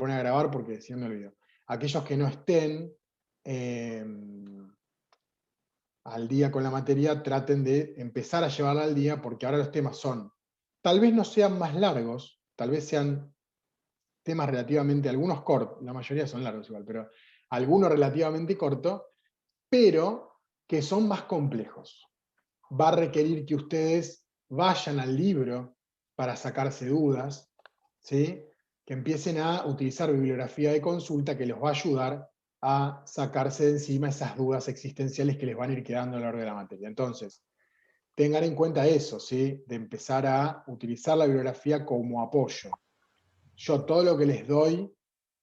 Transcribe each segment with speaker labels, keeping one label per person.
Speaker 1: poner a grabar porque si no me olvido. Aquellos que no estén al día con la materia, traten de empezar a llevarla al día, porque ahora los temas son, tal vez no sean más largos, tal vez sean temas relativamente, algunos cortos, la mayoría son largos igual, pero algunos relativamente cortos, pero que son más complejos. Va a requerir que ustedes vayan al libro para sacarse dudas, ¿sí? Que empiecen a utilizar bibliografía de consulta que les va a ayudar a sacarse de encima esas dudas existenciales que les van a ir quedando a lo largo de la materia. Entonces, tengan en cuenta eso, ¿sí? De empezar a utilizar la bibliografía como apoyo. Yo todo lo que les doy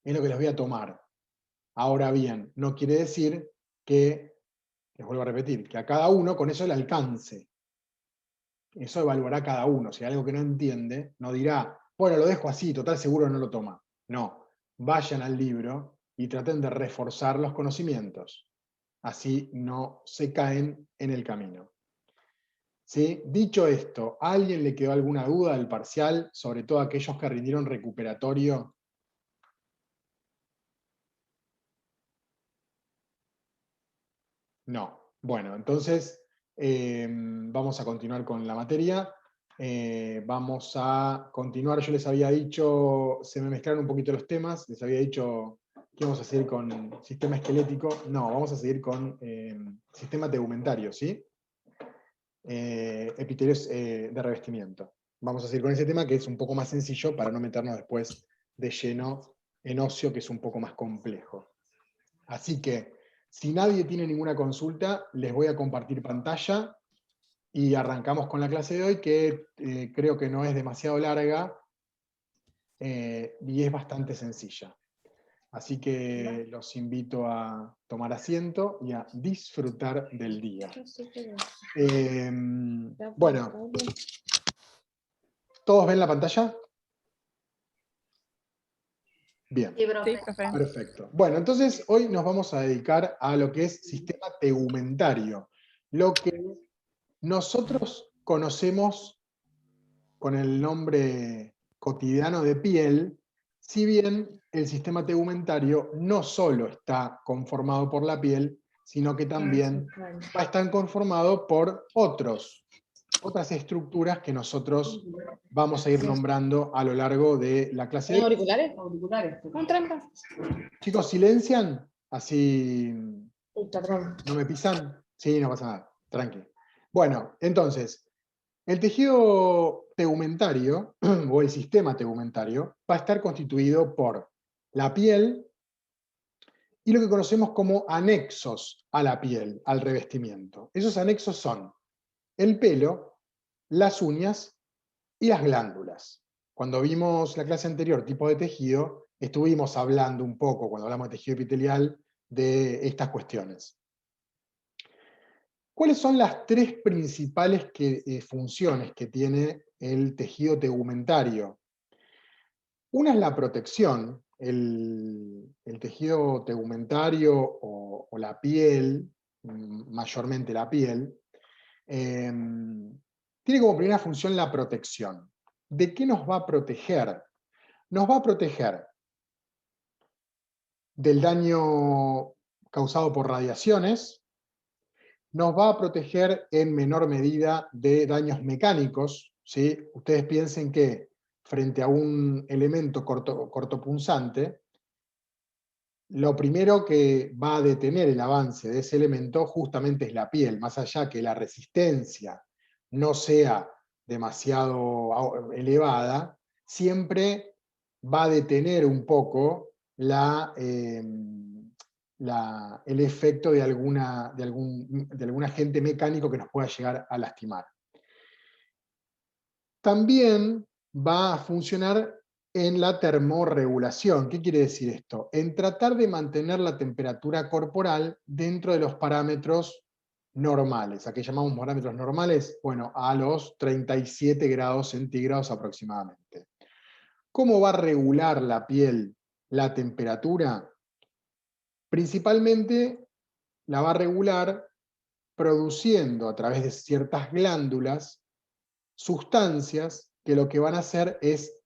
Speaker 1: es lo que les voy a tomar. Ahora bien, no quiere decir que, les vuelvo a repetir, que a cada uno con eso le alcance. Eso evaluará cada uno. Si hay algo que no entiende, no dirá, bueno, lo dejo así, total seguro no lo toma. No, vayan al libro y traten de reforzar los conocimientos. Así no se caen en el camino. ¿Sí? Dicho esto, ¿a alguien le quedó alguna duda del parcial, sobre todo aquellos que rindieron recuperatorio? No. Bueno, entonces vamos a continuar con la materia. Vamos a continuar, yo les había dicho, se me mezclaron un poquito los temas, les había dicho que vamos a seguir con sistema esquelético. No, vamos a seguir con sistema tegumentario, ¿sí? Epitelios de revestimiento. Vamos a seguir con ese tema que es un poco más sencillo para no meternos después de lleno en ocio, que es un poco más complejo. Así que, si nadie tiene ninguna consulta, les voy a compartir pantalla y arrancamos con la clase de hoy, que creo que no es demasiado larga y es bastante sencilla. Así que los invito a tomar asiento y a disfrutar del día. Bueno, ¿todos ven la pantalla? Bien.
Speaker 2: Sí, profe.
Speaker 1: Perfecto. Bueno, entonces hoy nos vamos a dedicar a lo que es sistema tegumentario, lo que nosotros conocemos con el nombre cotidiano de piel, si bien el sistema tegumentario no solo está conformado por la piel, sino que también va a estar conformado por otras estructuras que nosotros vamos a ir nombrando a lo largo de la clase de hoy.
Speaker 2: ¿Auriculares? Auriculares. Un trampa.
Speaker 1: Chicos, ¿silencian? Así no me pisan. Sí, no pasa nada. Tranqui. Bueno, entonces, el tejido tegumentario, o el sistema tegumentario, va a estar constituido por la piel y lo que conocemos como anexos a la piel, al revestimiento. Esos anexos son el pelo, las uñas y las glándulas. Cuando vimos la clase anterior, tipo de tejido, estuvimos hablando un poco, cuando hablamos de tejido epitelial, de estas cuestiones. ¿Cuáles son las tres principales funciones que tiene el tejido tegumentario? Una es la protección. El tejido tegumentario o la piel, mayormente la piel, tiene como primera función la protección. ¿De qué nos va a proteger? Nos va a proteger del daño causado por radiaciones, nos va a proteger en menor medida de daños mecánicos, ¿sí? Ustedes piensen que frente a un elemento cortopunzante, lo primero que va a detener el avance de ese elemento justamente es la piel, más allá que la resistencia no sea demasiado elevada, siempre va a detener un poco el efecto de algún agente mecánico que nos pueda llegar a lastimar. También va a funcionar en la termorregulación. ¿Qué quiere decir esto? En tratar de mantener la temperatura corporal dentro de los parámetros normales. ¿A qué llamamos parámetros normales? Bueno, a los 37 grados centígrados aproximadamente. ¿Cómo va a regular la piel la temperatura? Principalmente la va a regular produciendo a través de ciertas glándulas sustancias que lo que van a hacer es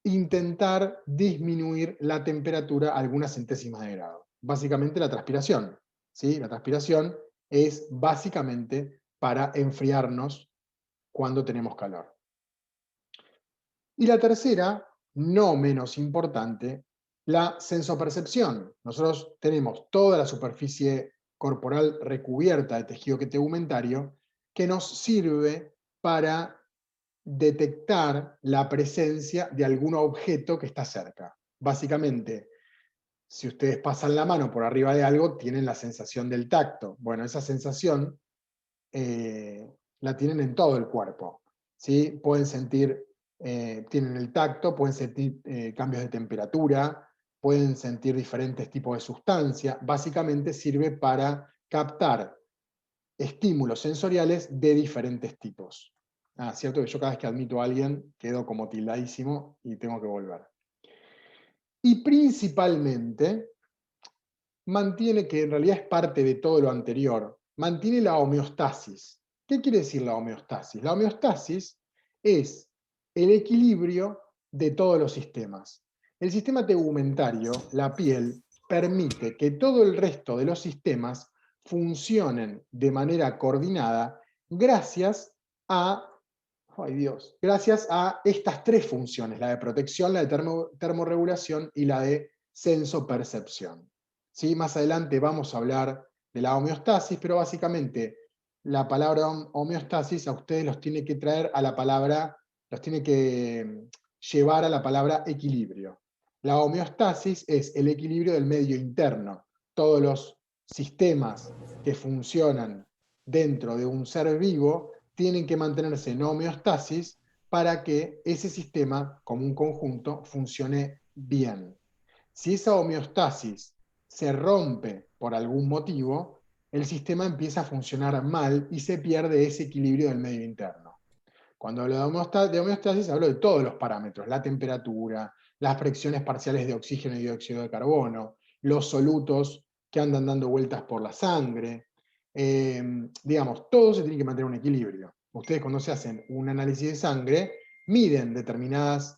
Speaker 1: intentar disminuir la temperatura a algunas centésimas de grado. Básicamente la transpiración, ¿sí? La transpiración es básicamente para enfriarnos cuando tenemos calor. Y la tercera, no menos importante, la sensopercepción. Nosotros tenemos toda la superficie corporal recubierta de tejido tegumentario que nos sirve para detectar la presencia de algún objeto que está cerca. Básicamente, si ustedes pasan la mano por arriba de algo, tienen la sensación del tacto. Bueno, esa sensación la tienen en todo el cuerpo, ¿sí? Pueden sentir, tienen el tacto, pueden sentir cambios de temperatura, pueden sentir diferentes tipos de sustancia. Básicamente sirve para captar estímulos sensoriales de diferentes tipos. Cierto que yo cada vez que admito a alguien quedo como tildadísimo y tengo que volver. Y principalmente mantiene, que en realidad es parte de todo lo anterior, mantiene la homeostasis. ¿Qué quiere decir la homeostasis? La homeostasis es el equilibrio de todos los sistemas. El sistema tegumentario, la piel, permite que todo el resto de los sistemas funcionen de manera coordinada gracias a, gracias a estas tres funciones, la de protección, la de termorregulación y la de sensopercepción. ¿Sí? Más adelante vamos a hablar de la homeostasis, pero básicamente la palabra homeostasis a ustedes los tiene que traer a la palabra, los tiene que llevar a la palabra equilibrio. La homeostasis es el equilibrio del medio interno. Todos los sistemas que funcionan dentro de un ser vivo tienen que mantenerse en homeostasis para que ese sistema, como un conjunto, funcione bien. Si esa homeostasis se rompe por algún motivo, el sistema empieza a funcionar mal y se pierde ese equilibrio del medio interno. Cuando hablo de homeostasis, hablo de todos los parámetros: la temperatura, las fracciones parciales de oxígeno y dióxido de carbono, los solutos que andan dando vueltas por la sangre. Digamos, todo se tiene que mantener un equilibrio. Ustedes, cuando se hacen un análisis de sangre, miden determinados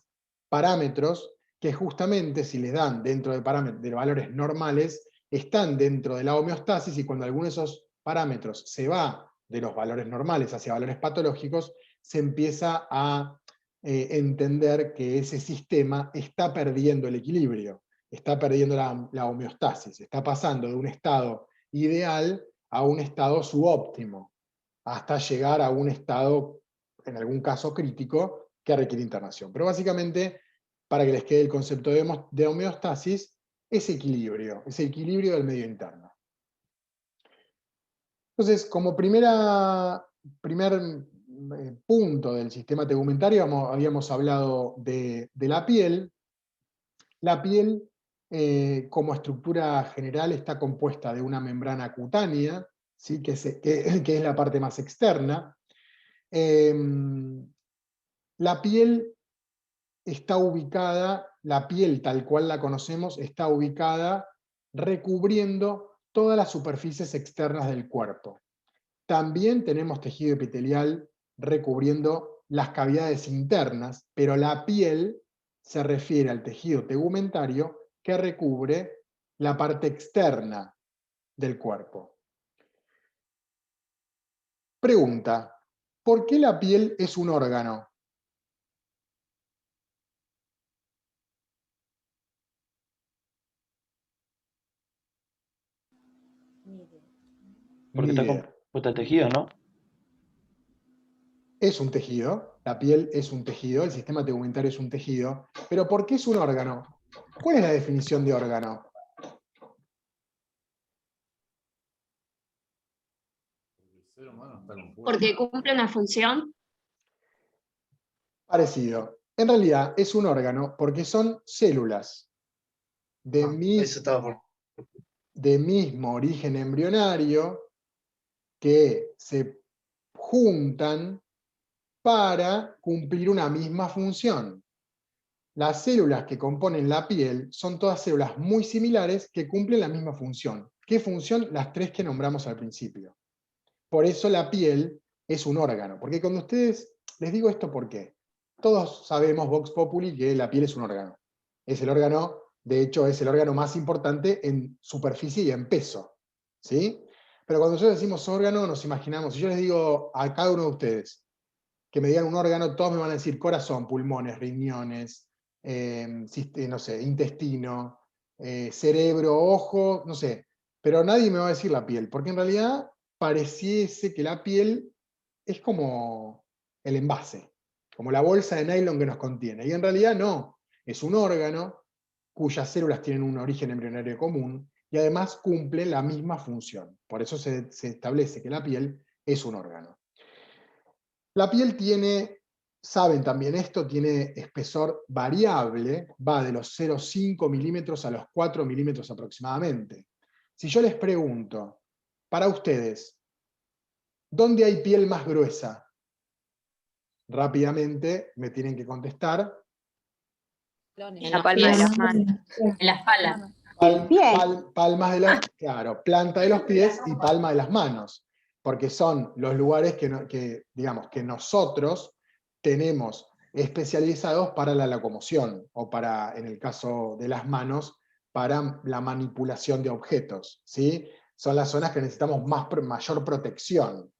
Speaker 1: parámetros que justamente, si les dan dentro de valores normales, están dentro de la homeostasis, y cuando alguno de esos parámetros se va de los valores normales hacia valores patológicos, se empieza a entender que ese sistema está perdiendo el equilibrio, está perdiendo la homeostasis, está pasando de un estado ideal a un estado subóptimo, hasta llegar a un estado, en algún caso crítico, que requiere internación. Pero básicamente, para que les quede el concepto de homeostasis, es equilibrio del medio interno. Entonces, como primer punto del sistema tegumentario, habíamos hablado de la piel. La piel, como estructura general, está compuesta de una membrana cutánea, ¿sí? que es la parte más externa. La piel está ubicada, la piel tal cual la conocemos, está ubicada recubriendo todas las superficies externas del cuerpo. También tenemos tejido epitelial recubriendo las cavidades internas, pero la piel se refiere al tejido tegumentario que recubre la parte externa del cuerpo. Pregunta: ¿por qué la piel es un órgano?
Speaker 3: Porque
Speaker 1: Ni
Speaker 3: está
Speaker 1: idea.
Speaker 3: compuesta de tejido, ¿no?
Speaker 1: Es un tejido, la piel es un tejido, el sistema tegumentario es un tejido, pero ¿por qué es un órgano? ¿Cuál es la definición de órgano?
Speaker 4: Porque cumple una función.
Speaker 1: Parecido. En realidad es un órgano porque son células de mismo origen embrionario que se juntan para cumplir una misma función. Las células que componen la piel son todas células muy similares que cumplen la misma función. ¿Qué función? Las tres que nombramos al principio. Por eso la piel es un órgano. Porque cuando ustedes, les digo esto, ¿por qué? todos sabemos, Vox Populi, que la piel es un órgano. Es el órgano, de hecho, es el órgano más importante en superficie y en peso. ¿Sí? Pero cuando nosotros decimos órgano, nos imaginamos, si yo les digo a cada uno de ustedes que me digan un órgano, todos me van a decir corazón, pulmones, riñones, no sé, intestino, cerebro, ojo, no sé. Pero nadie me va a decir la piel, porque en realidad pareciese que la piel es como el envase, como la bolsa de nylon que nos contiene. Y en realidad no, es un órgano cuyas células tienen un origen embrionario común y además cumple la misma función. Por eso se establece que la piel es un órgano. La piel tiene, saben también esto, tiene espesor variable, va de los 0,5 milímetros a los 4 milímetros aproximadamente. Si yo les pregunto, para ustedes, ¿dónde hay piel más gruesa? Rápidamente me tienen que contestar.
Speaker 4: En la palma de las manos. En la espalda.
Speaker 1: Palmas de los, claro, planta de los pies y palma de las manos, porque son los lugares digamos, que nosotros tenemos especializados para la locomoción, o para, en el caso de las manos, para la manipulación de objetos, ¿sí? Son las zonas que necesitamos mayor protección.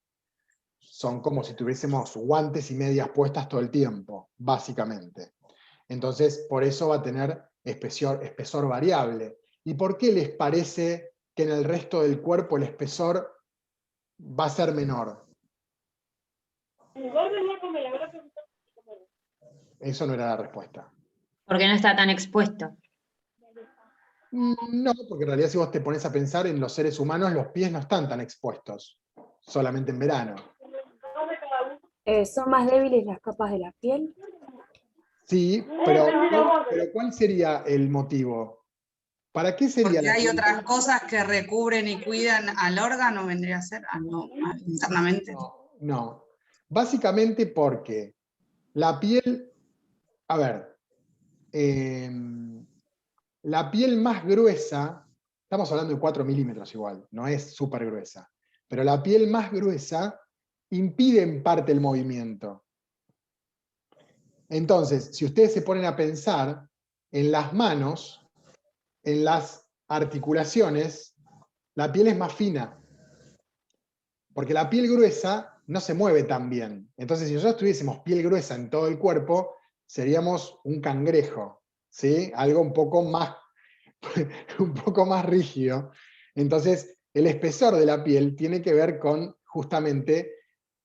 Speaker 1: Son como si tuviésemos guantes y medias puestas todo el tiempo, básicamente. Entonces, por eso va a tener espesor variable. ¿Y por qué les parece que en el resto del cuerpo el espesor va a ser menor? Eso no era la respuesta.
Speaker 4: Porque no está tan expuesto.
Speaker 1: No, porque en realidad si vos te pones a pensar en los seres humanos, los pies no están tan expuestos, solamente en verano.
Speaker 3: ¿Son más débiles las capas de la piel?
Speaker 1: Sí, pero ¿cuál sería el motivo? ¿Para qué sería
Speaker 5: Porque hay otras cosas que recubren y cuidan al órgano, vendría a ser, internamente.
Speaker 1: No. Básicamente porque la piel, a ver, la piel más gruesa, estamos hablando de 4 milímetros igual, no es súper gruesa, pero la piel más gruesa impide en parte el movimiento. Entonces, si ustedes se ponen a pensar en las manos, en las articulaciones, la piel es más fina, porque la piel gruesa no se mueve tan bien. Entonces, si nosotros tuviésemos piel gruesa en todo el cuerpo, seríamos un cangrejo, ¿sí? Algo un poco más rígido. Entonces, el espesor de la piel tiene que ver con justamente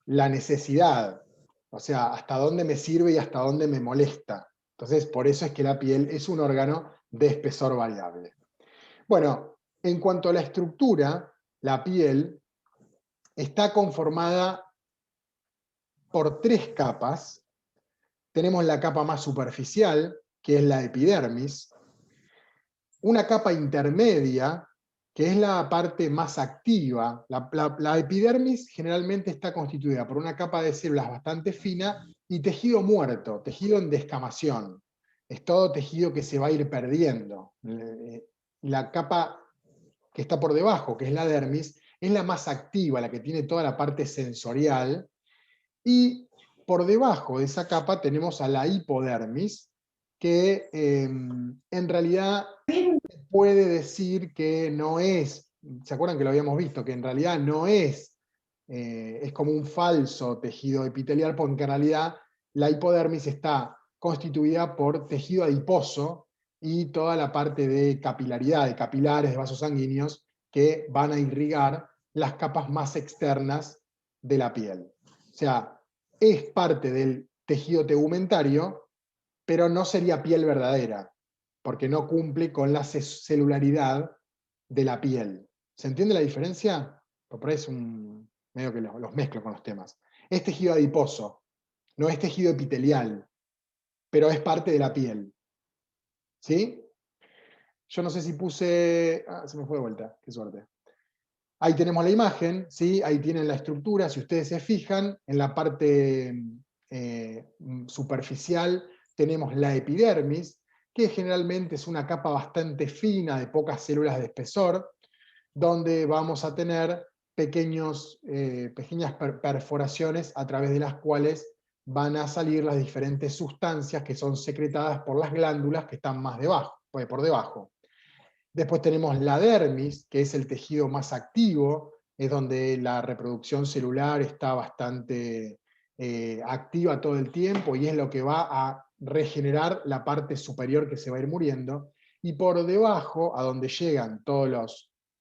Speaker 1: la necesidad, o sea, hasta dónde me sirve y hasta dónde me molesta. Entonces, por eso es que la piel es un órgano de espesor variable. Bueno, en cuanto a la estructura, la piel está conformada por 3 capas. Tenemos la capa más superficial, que es la epidermis, una capa intermedia, que es la parte más activa. La epidermis generalmente está constituida por una capa de células bastante fina y tejido muerto, tejido en descamación. Es todo tejido que se va a ir perdiendo. La capa que está por debajo, que es la dermis, es la más activa, la que tiene toda la parte sensorial, y por debajo de esa capa tenemos a la hipodermis, que en realidad puede decir que no es, ¿se acuerdan que lo habíamos visto? Que en realidad no es, es como un falso tejido epitelial, porque en realidad la hipodermis está constituida por tejido adiposo y toda la parte de capilaridad, de capilares, de vasos sanguíneos, que van a irrigar las capas más externas de la piel. O sea, es parte del tejido tegumentario, pero no sería piel verdadera, porque no cumple con la celularidad de la piel. ¿Se entiende la diferencia? Por ahí es medio que los mezclo con los temas. Es tejido adiposo, no es tejido epitelial, pero es parte de la piel. ¿Sí? Yo no sé si puse... se me fue de vuelta, qué suerte. Ahí tenemos la imagen, ¿sí? Ahí tienen la estructura, si ustedes se fijan, en la parte superficial tenemos la epidermis, que generalmente es una capa bastante fina de pocas células de espesor, donde vamos a tener pequeñas perforaciones a través de las cuales van a salir las diferentes sustancias que son secretadas por las glándulas que están más debajo, por debajo. Después tenemos la dermis, que es el tejido más activo, es donde la reproducción celular está bastante activa todo el tiempo y es lo que va a regenerar la parte superior que se va a ir muriendo. Y por debajo, a donde llegan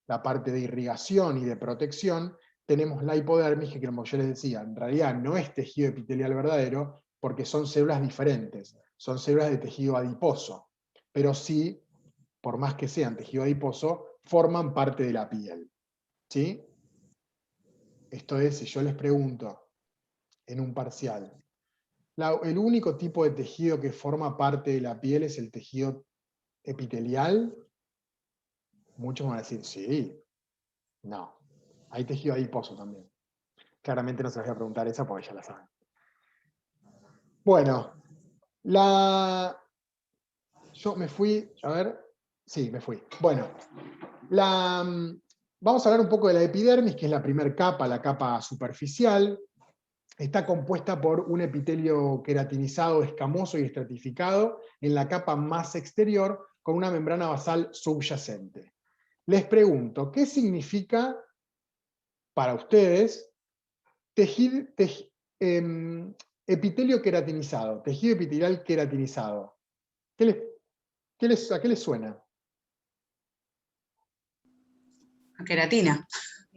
Speaker 1: la parte de irrigación y de protección, tenemos la hipodermis, que como yo les decía, en realidad no es tejido epitelial verdadero, porque son células diferentes, son células de tejido adiposo, pero sí, por más que sean tejido adiposo, forman parte de la piel. ¿Sí? Esto es, si yo les pregunto en un parcial, el único tipo de tejido que forma parte de la piel es el tejido epitelial, muchos van a decir, sí, no, hay tejido adiposo también. Claramente no se les voy a preguntar esa porque ya la saben. Bueno, yo me fui, a ver, sí, me fui. Bueno, vamos a hablar un poco de la epidermis, que es la primera capa, la capa superficial. Está compuesta por un epitelio queratinizado, escamoso y estratificado en la capa más exterior, con una membrana basal subyacente. Les pregunto, ¿qué significa para ustedes epitelio queratinizado, tejido epitelial queratinizado? ¿A qué les suena?
Speaker 5: Queratina.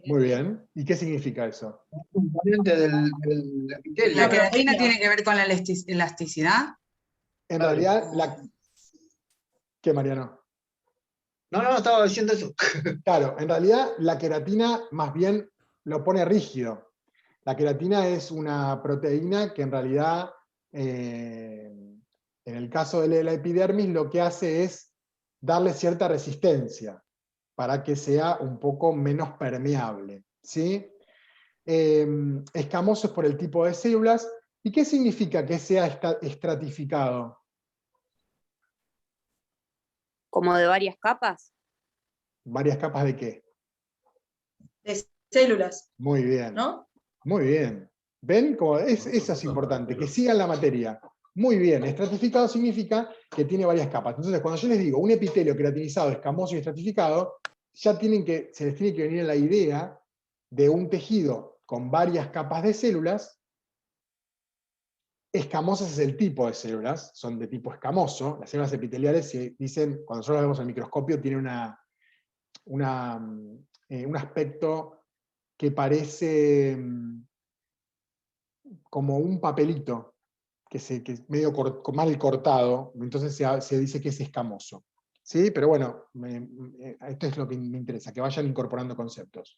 Speaker 1: Muy bien. ¿Y qué significa eso?
Speaker 6: Un componente del epitelio.
Speaker 5: ¿La queratina tiene que ver con la elasticidad?
Speaker 1: En realidad, ¿qué, Mariano?
Speaker 6: No, estaba diciendo eso.
Speaker 1: Claro, en realidad la queratina más bien lo pone rígido. La queratina es una proteína que en realidad, en el caso de la epidermis, lo que hace es darle cierta resistencia para que sea un poco menos permeable. ¿Sí? Escamoso es por el tipo de células. ¿Y qué significa que sea estratificado?
Speaker 4: ¿Como de varias capas?
Speaker 1: ¿Varias capas de qué?
Speaker 2: De células,
Speaker 1: Muy bien.
Speaker 2: ¿no?
Speaker 1: Muy bien. ¿Ven? Eso es importante, que sigan la materia. Muy bien. Estratificado significa que tiene varias capas. Entonces, cuando yo les digo un epitelio queratinizado, escamoso y estratificado, ya se les tiene que venir la idea de un tejido con varias capas de células. Escamosas es el tipo de células, son de tipo escamoso. Las células epiteliales se dicen, cuando nosotros las vemos en el microscopio, tienen un aspecto que parece como un papelito, que es medio mal cortado, entonces se dice que es escamoso. ¿Sí? Pero bueno, esto es lo que me interesa, que vayan incorporando conceptos.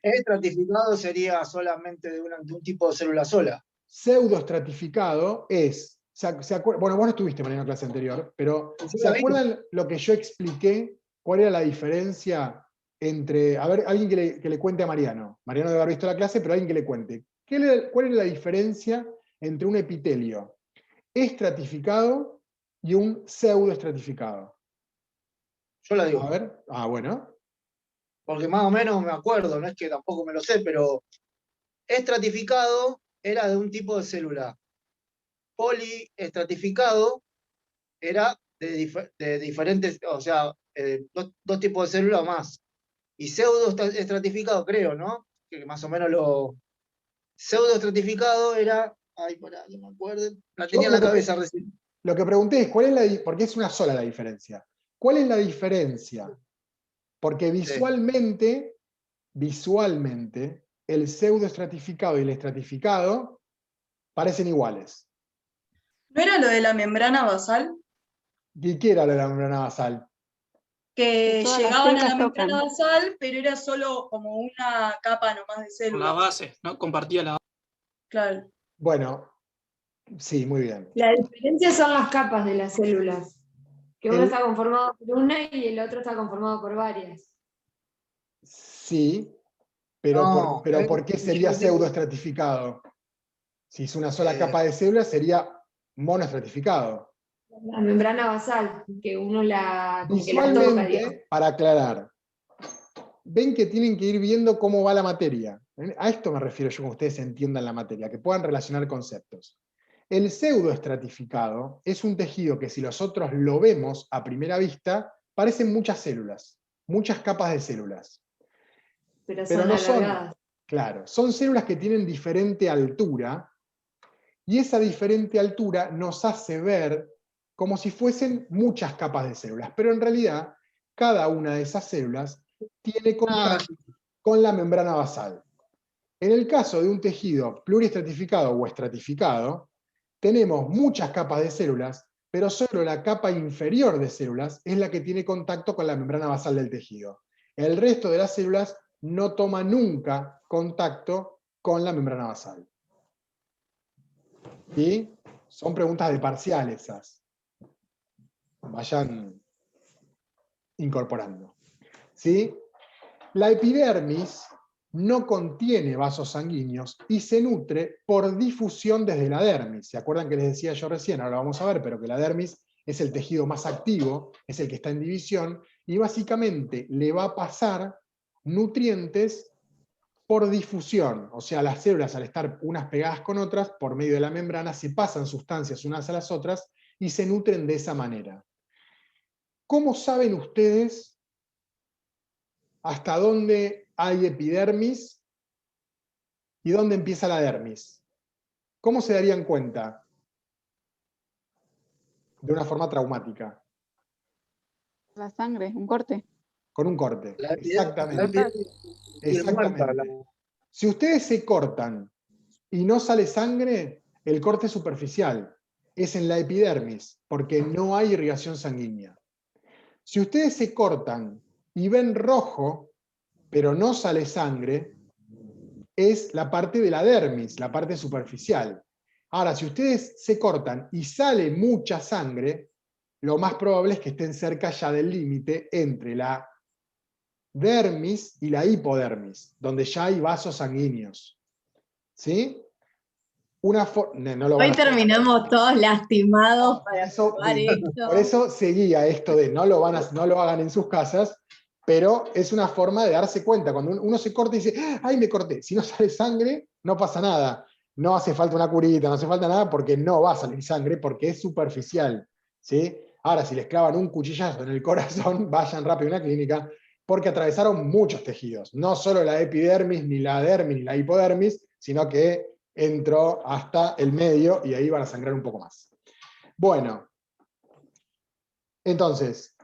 Speaker 6: Estratificado sería solamente de un tipo de célula sola.
Speaker 1: Pseudoestratificado es, bueno, vos no estuviste en la clase anterior, pero ¿se acuerdan lo que yo expliqué? ¿Cuál era la diferencia entre, a ver, alguien que le cuente a Mariano? Mariano debe haber visto la clase, pero alguien que le cuente. ¿Cuál es la diferencia entre un epitelio estratificado y un pseudoestratificado?
Speaker 6: Yo la digo.
Speaker 1: A ver, bueno.
Speaker 6: Porque más o menos me acuerdo, no es que tampoco me lo sé, pero estratificado era de un tipo de célula. Poliestratificado era de diferentes, o sea, dos tipos de células más. Y pseudoestratificado, creo, ¿no? Que más o menos pseudoestratificado era, ay, pará, que me acuerdo, la tenía en la cabeza recién.
Speaker 1: Lo que pregunté es, ¿cuál es porque es una sola la diferencia? ¿Cuál es la diferencia? Porque visualmente, el pseudoestratificado y el estratificado parecen iguales.
Speaker 2: ¿No era lo de la membrana basal?
Speaker 1: ¿Y qué era lo de la membrana basal?
Speaker 2: Que
Speaker 3: Todas las
Speaker 2: llegaban a la
Speaker 3: células tocan.
Speaker 2: membrana basal, pero era solo como una capa nomás de células.
Speaker 7: La base, ¿no? Compartía la base.
Speaker 2: Claro.
Speaker 1: Bueno, sí, muy bien.
Speaker 3: La diferencia son las capas de las células. Que uno está conformado por una y el otro está conformado por varias.
Speaker 1: Sí, pero ¿por qué sería pseudoestratificado? Si es una sola capa de células, sería monoestratificado.
Speaker 3: La membrana basal, que uno la toca.
Speaker 1: Visualmente, para aclarar, ven que tienen que ir viendo cómo va la materia. A esto me refiero yo, que ustedes entiendan la materia, que puedan relacionar conceptos. El pseudoestratificado es un tejido que si nosotros lo vemos a primera vista, parecen muchas células, muchas capas de células.
Speaker 3: Pero
Speaker 1: Pero
Speaker 3: son
Speaker 1: no son,
Speaker 3: alargadas.
Speaker 1: claro, son células que tienen diferente altura, y esa diferente altura nos hace ver como si fuesen muchas capas de células, pero en realidad cada una de esas células tiene contacto con la membrana basal. En el caso de un tejido pluriestratificado o estratificado, tenemos muchas capas de células, pero solo la capa inferior de células es la que tiene contacto con la membrana basal del tejido. El resto de las células no toma nunca contacto con la membrana basal. ¿Sí? Son preguntas de parcial esas. Vayan incorporando. ¿Sí? La epidermis no contiene vasos sanguíneos y se nutre por difusión desde la dermis. ¿Se acuerdan que les decía yo recién? Ahora lo vamos a ver, pero que la dermis es el tejido más activo, es el que está en división, y básicamente le va a pasar nutrientes por difusión. O sea, las células al estar unas pegadas con otras, por medio de la membrana, se pasan sustancias unas a las otras y se nutren de esa manera. ¿Cómo saben ustedes hasta dónde hay epidermis y dónde empieza la dermis? ¿Cómo se darían cuenta? De una forma traumática.
Speaker 7: La sangre, un corte.
Speaker 1: Con un corte.
Speaker 6: La epidermis
Speaker 1: Exactamente.
Speaker 6: tiene muerta,
Speaker 1: Exactamente. Si ustedes se cortan y no sale sangre, el corte es superficial. Es en la epidermis, porque no hay irrigación sanguínea. Si ustedes se cortan y ven rojo, pero no sale sangre, es la parte de la dermis, la parte superficial. Ahora, si ustedes se cortan y sale mucha sangre, lo más probable es que estén cerca ya del límite entre la dermis y la hipodermis, donde ya hay vasos sanguíneos. ¿Sí?
Speaker 4: Hoy terminamos todos lastimados para probar esto.
Speaker 1: Por eso seguía esto de no lo hagan en sus casas, pero es una forma de darse cuenta. Cuando uno se corta y dice, ¡ay, me corté! Si no sale sangre, no pasa nada. No hace falta una curita, no hace falta nada porque no va a salir sangre, porque es superficial. ¿Sí? Ahora, si les clavan un cuchillazo en el corazón, vayan rápido a una clínica, porque atravesaron muchos tejidos. No solo la epidermis, ni la dermis, ni la hipodermis, sino que entró hasta el medio y ahí van a sangrar un poco más. Bueno, entonces,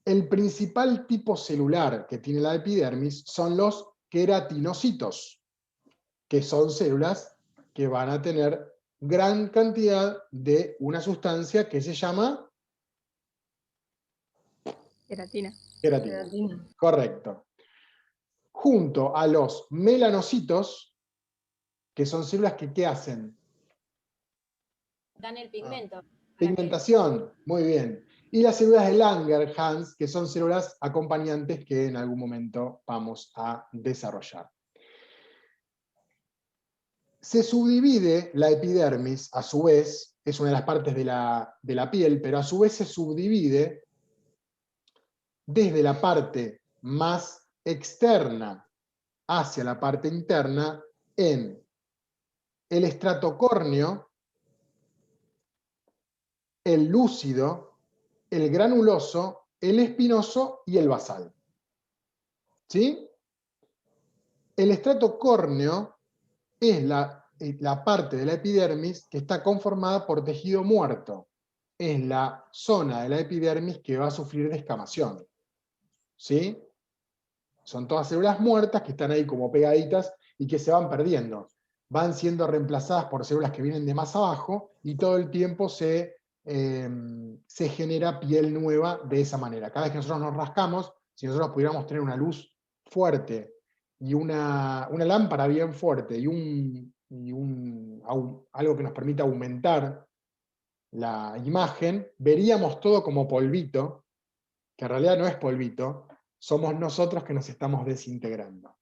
Speaker 1: el principal tipo celular que tiene la epidermis son los queratinocitos, que son células que van a tener gran cantidad de una sustancia que se llama
Speaker 7: Queratina.
Speaker 1: queratina. Correcto. Junto a los melanocitos, que son células que ¿qué hacen?
Speaker 4: Dan el pigmento.
Speaker 1: Pigmentación, muy bien. Y las células de Langerhans, que son células acompañantes que en algún momento vamos a desarrollar. Se subdivide la epidermis, a su vez, es una de las partes de la piel, pero a su vez se subdivide desde la parte más externa hacia la parte interna en el estrato córneo, el lúcido, el granuloso, el espinoso y el basal. ¿Sí? El estrato córneo es la parte de la epidermis que está conformada por tejido muerto. Es la zona de la epidermis que va a sufrir descamación. ¿Sí? Son todas células muertas que están ahí como pegaditas y que se van perdiendo. Van siendo reemplazadas por células que vienen de más abajo y todo el tiempo se genera piel nueva de esa manera. Cada vez que nosotros nos rascamos, si nosotros pudiéramos tener una luz fuerte y una lámpara bien fuerte y algo que nos permita aumentar la imagen, veríamos todo como polvito, que en realidad no es polvito, somos nosotros que nos estamos desintegrando.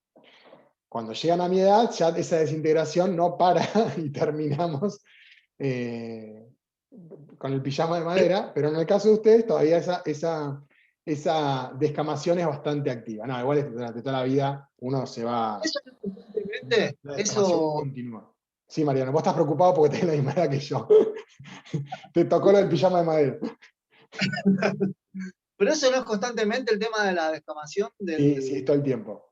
Speaker 1: Cuando llegan a mi edad, ya esa desintegración no para y terminamos con el pijama de madera, pero en el caso de ustedes todavía esa descamación es bastante activa. No, igual durante toda la vida uno se va...
Speaker 6: Eso
Speaker 1: La descamación continúa. Sí, Mariano, vos estás preocupado porque tenés la misma edad que yo. Te tocó lo del pijama de madera.
Speaker 6: Pero eso no es constantemente el tema de la descamación,
Speaker 1: Sí, sí, todo el tiempo.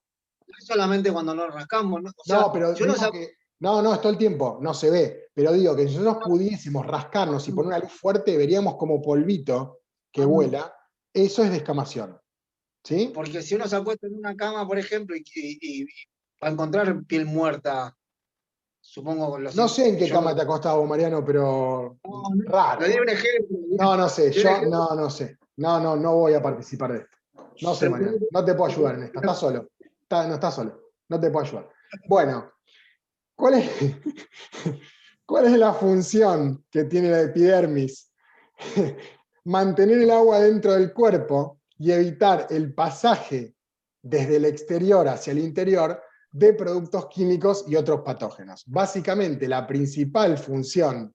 Speaker 6: no es solamente cuando nos rascamos, ¿no? O sea,
Speaker 1: No, pero
Speaker 6: yo no
Speaker 1: digo
Speaker 6: sé.
Speaker 1: que. No, es todo el tiempo, no se ve. Pero digo que si nosotros pudiésemos rascarnos y poner una luz fuerte, veríamos como polvito que vuela. Eso es descamación. ¿Sí?
Speaker 6: Porque si uno se acuesta en una cama, por ejemplo, y va a encontrar piel muerta, supongo con los.
Speaker 1: No sé en qué
Speaker 6: Yo
Speaker 1: cama te acostás vos, Mariano, pero
Speaker 6: le di
Speaker 1: raro.
Speaker 6: un ejemplo.
Speaker 1: No sé,
Speaker 6: Le di un
Speaker 1: yo
Speaker 6: ejemplo.
Speaker 1: no sé. No voy a participar de esto. No sé, Mariano, no te puedo ayudar en esta. Estás solo. No estás solo. No te puedo ayudar. Bueno, ¿cuál es, cuál es la función que tiene la epidermis? Mantener el agua dentro del cuerpo y evitar el pasaje desde el exterior hacia el interior de productos químicos y otros patógenos. Básicamente, la principal función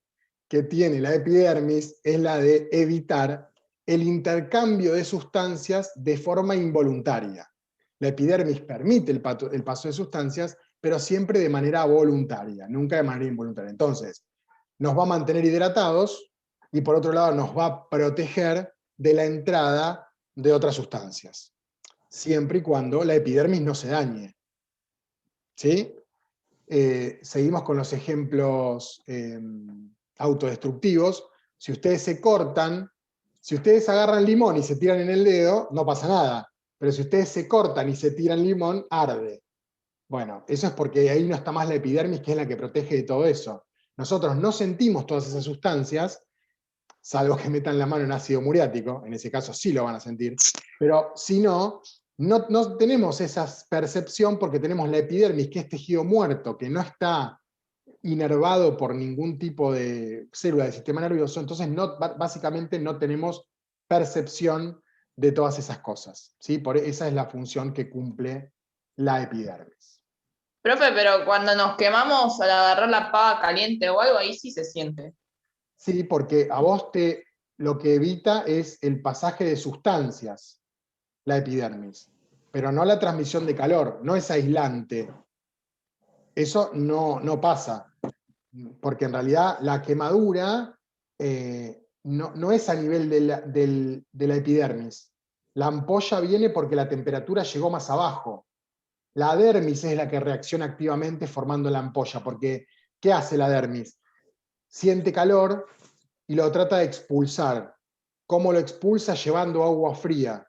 Speaker 1: que tiene la epidermis es la de evitar el intercambio de sustancias de forma involuntaria. La epidermis permite el paso de sustancias, pero siempre de manera voluntaria, nunca de manera involuntaria. Entonces, nos va a mantener hidratados y por otro lado nos va a proteger de la entrada de otras sustancias, siempre y cuando la epidermis no se dañe. ¿Sí? Seguimos con los ejemplos autodestructivos. Si ustedes se cortan, si ustedes agarran limón y se tiran en el dedo, no pasa nada. Pero si ustedes se cortan y se tiran limón, arde. Bueno, eso es porque ahí no está más la epidermis, que es la que protege de todo eso. Nosotros no sentimos todas esas sustancias, salvo que metan la mano en ácido muriático, en ese caso sí lo van a sentir, pero si no, no tenemos esa percepción porque tenemos la epidermis, que es tejido muerto, que no está inervado por ningún tipo de célula del sistema nervioso, entonces básicamente no tenemos percepción de todas esas cosas. ¿Sí? Esa es la función que cumple la epidermis.
Speaker 8: Profe, pero cuando nos quemamos al agarrar la pava caliente o algo, ahí sí se siente.
Speaker 1: Sí, porque a vos lo que evita es el pasaje de sustancias, la epidermis, pero no la transmisión de calor, no es aislante. Eso no pasa, porque en realidad la quemadura no es a nivel de la epidermis. La ampolla viene porque la temperatura llegó más abajo. La dermis es la que reacciona activamente formando la ampolla, porque ¿qué hace la dermis? Siente calor y lo trata de expulsar. ¿Cómo lo expulsa? Llevando agua fría,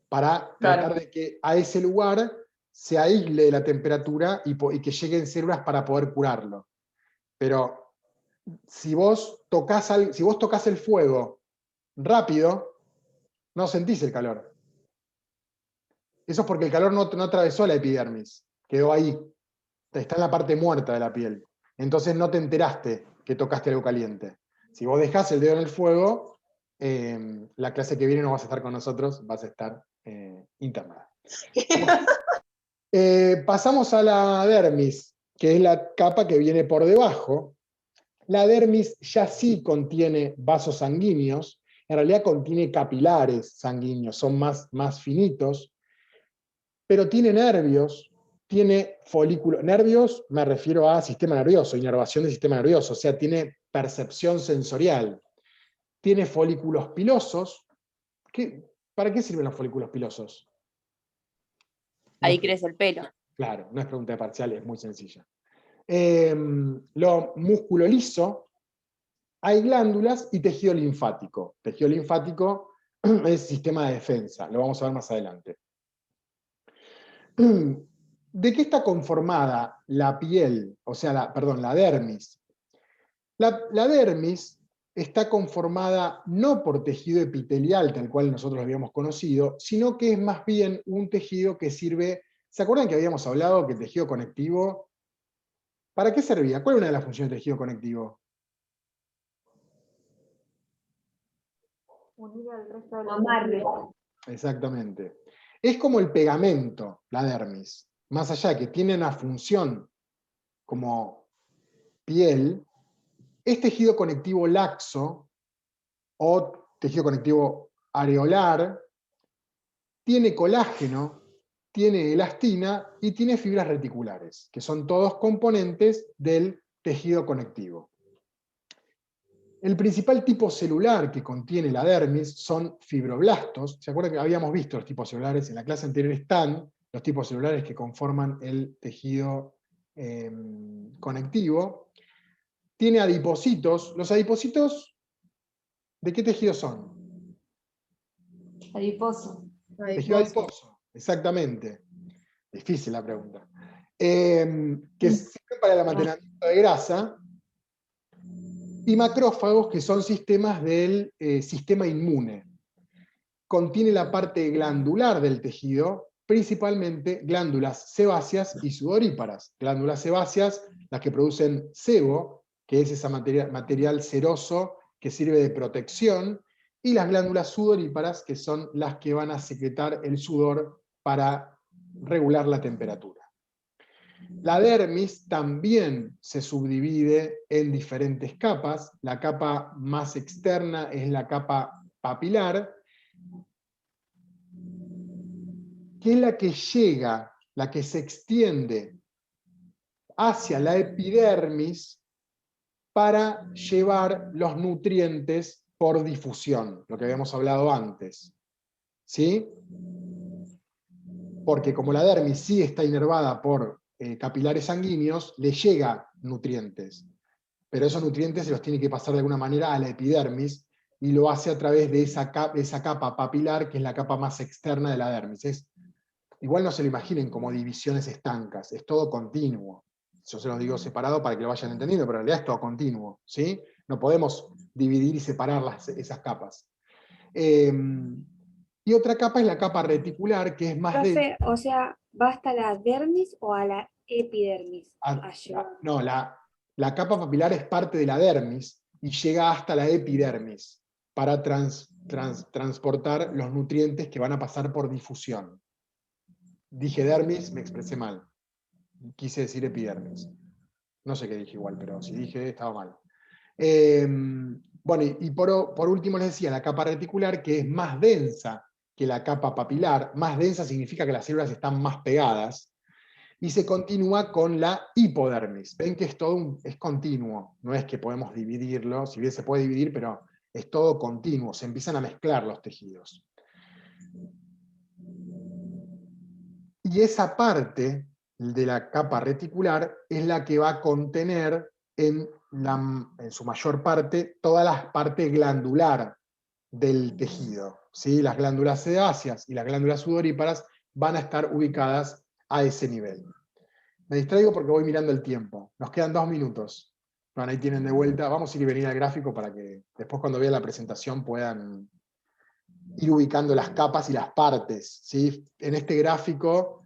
Speaker 1: para tratar de que a ese lugar se aísle la temperatura y que lleguen células para poder curarlo. Pero si vos tocas el fuego rápido, no sentís el calor. Eso es porque el calor no atravesó la epidermis, quedó ahí, está en la parte muerta de la piel. Entonces no te enteraste que tocaste algo caliente. Si vos dejás el dedo en el fuego, la clase que viene no vas a estar con nosotros, vas a estar internada. Pasamos a la dermis, que es la capa que viene por debajo. La dermis ya sí contiene vasos sanguíneos, en realidad contiene capilares sanguíneos, son más finitos, pero tiene nervios, tiene folículos. Nervios me refiero a sistema nervioso, inervación del sistema nervioso, o sea, tiene percepción sensorial. Tiene folículos pilosos. ¿Para qué sirven los folículos pilosos?
Speaker 4: Ahí crece el pelo.
Speaker 1: Claro, no es pregunta de parcial, es muy sencilla. Lo músculo liso, hay glándulas y tejido linfático. Tejido linfático es sistema de defensa, lo vamos a ver más adelante. ¿De qué está conformada la piel? O sea, la dermis. La dermis está conformada no por tejido epitelial, tal cual nosotros lo habíamos conocido, sino que es más bien un tejido que sirve. ¿Se acuerdan que habíamos hablado que el tejido conectivo, ¿para qué servía? ¿Cuál es una de las funciones del tejido conectivo?
Speaker 3: Unir al resto de los amarres.
Speaker 1: Exactamente. Es como el pegamento, la dermis. Más allá de que tiene una función como piel, es tejido conectivo laxo o tejido conectivo areolar, tiene colágeno, tiene elastina y tiene fibras reticulares, que son todos componentes del tejido conectivo. El principal tipo celular que contiene la dermis son fibroblastos. ¿Se acuerdan que habíamos visto los tipos celulares? En la clase anterior están los tipos celulares que conforman el tejido conectivo. Tiene adipocitos. ¿Los adipocitos de qué tejido son?
Speaker 3: Adiposo.
Speaker 1: Tejido adiposo, exactamente. Difícil la pregunta. Que sirven para el almacenamiento de grasa. Y macrófagos, que son sistemas del sistema inmune. Contiene la parte glandular del tejido, principalmente glándulas sebáceas y sudoríparas. Glándulas sebáceas, las que producen sebo, que es ese material seroso que sirve de protección, y las glándulas sudoríparas, que son las que van a secretar el sudor para regular la temperatura. La dermis también se subdivide en diferentes capas. La capa más externa es la capa papilar, que es la que llega, la que se extiende hacia la epidermis para llevar los nutrientes por difusión, lo que habíamos hablado antes. ¿Sí? Porque como la dermis sí está inervada por capilares sanguíneos, le llega nutrientes. Pero esos nutrientes se los tiene que pasar de alguna manera a la epidermis, y lo hace a través de esa capa papilar, que es la capa más externa de la dermis. Igual no se lo imaginen como divisiones estancas, es todo continuo. Yo se los digo separado para que lo vayan entendiendo, pero en realidad es todo continuo, ¿sí? No podemos dividir y separar esas capas. Y otra capa es la capa reticular, que es más
Speaker 3: Profe, o sea, ¿va hasta la dermis o a la epidermis?
Speaker 1: No, la capa papilar es parte de la dermis y llega hasta la epidermis para transportar los nutrientes que van a pasar por difusión. Dije dermis, me expresé mal. Quise decir epidermis. No sé qué dije igual, pero si dije estaba mal. Bueno, y por último les decía, la capa reticular, que es más densa que la capa papilar. Más densa significa que las células están más pegadas. Y se continúa con la hipodermis. Ven que es continuo, no es que podemos dividirlo, si bien se puede dividir, pero es todo continuo, se empiezan a mezclar los tejidos. Y esa parte de la capa reticular es la que va a contener en su mayor parte toda la parte glandular del tejido. ¿Sí? Las glándulas sebáceas y las glándulas sudoríparas van a estar ubicadas a ese nivel. Me distraigo porque voy mirando el tiempo. Nos quedan 2 minutos. Bueno, ahí tienen de vuelta. Vamos a ir y venir al gráfico para que después cuando vean la presentación puedan ir ubicando las capas y las partes. ¿Sí? En este gráfico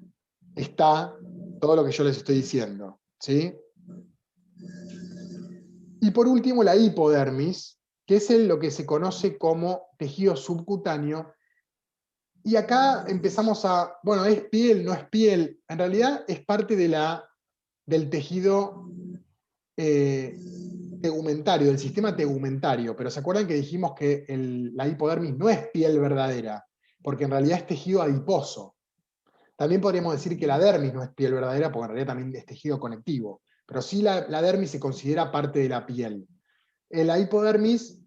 Speaker 1: está todo lo que yo les estoy diciendo. ¿Sí? Y por último la hipodermis, que es lo que se conoce como tejido subcutáneo. Y acá empezamos bueno, ¿es piel? ¿No es piel? En realidad es parte del tejido tegumentario, del sistema tegumentario, pero ¿se acuerdan que dijimos que la hipodermis no es piel verdadera? Porque en realidad es tejido adiposo. También podríamos decir que la dermis no es piel verdadera, porque en realidad también es tejido conectivo. Pero sí la dermis se considera parte de la piel. La hipodermis,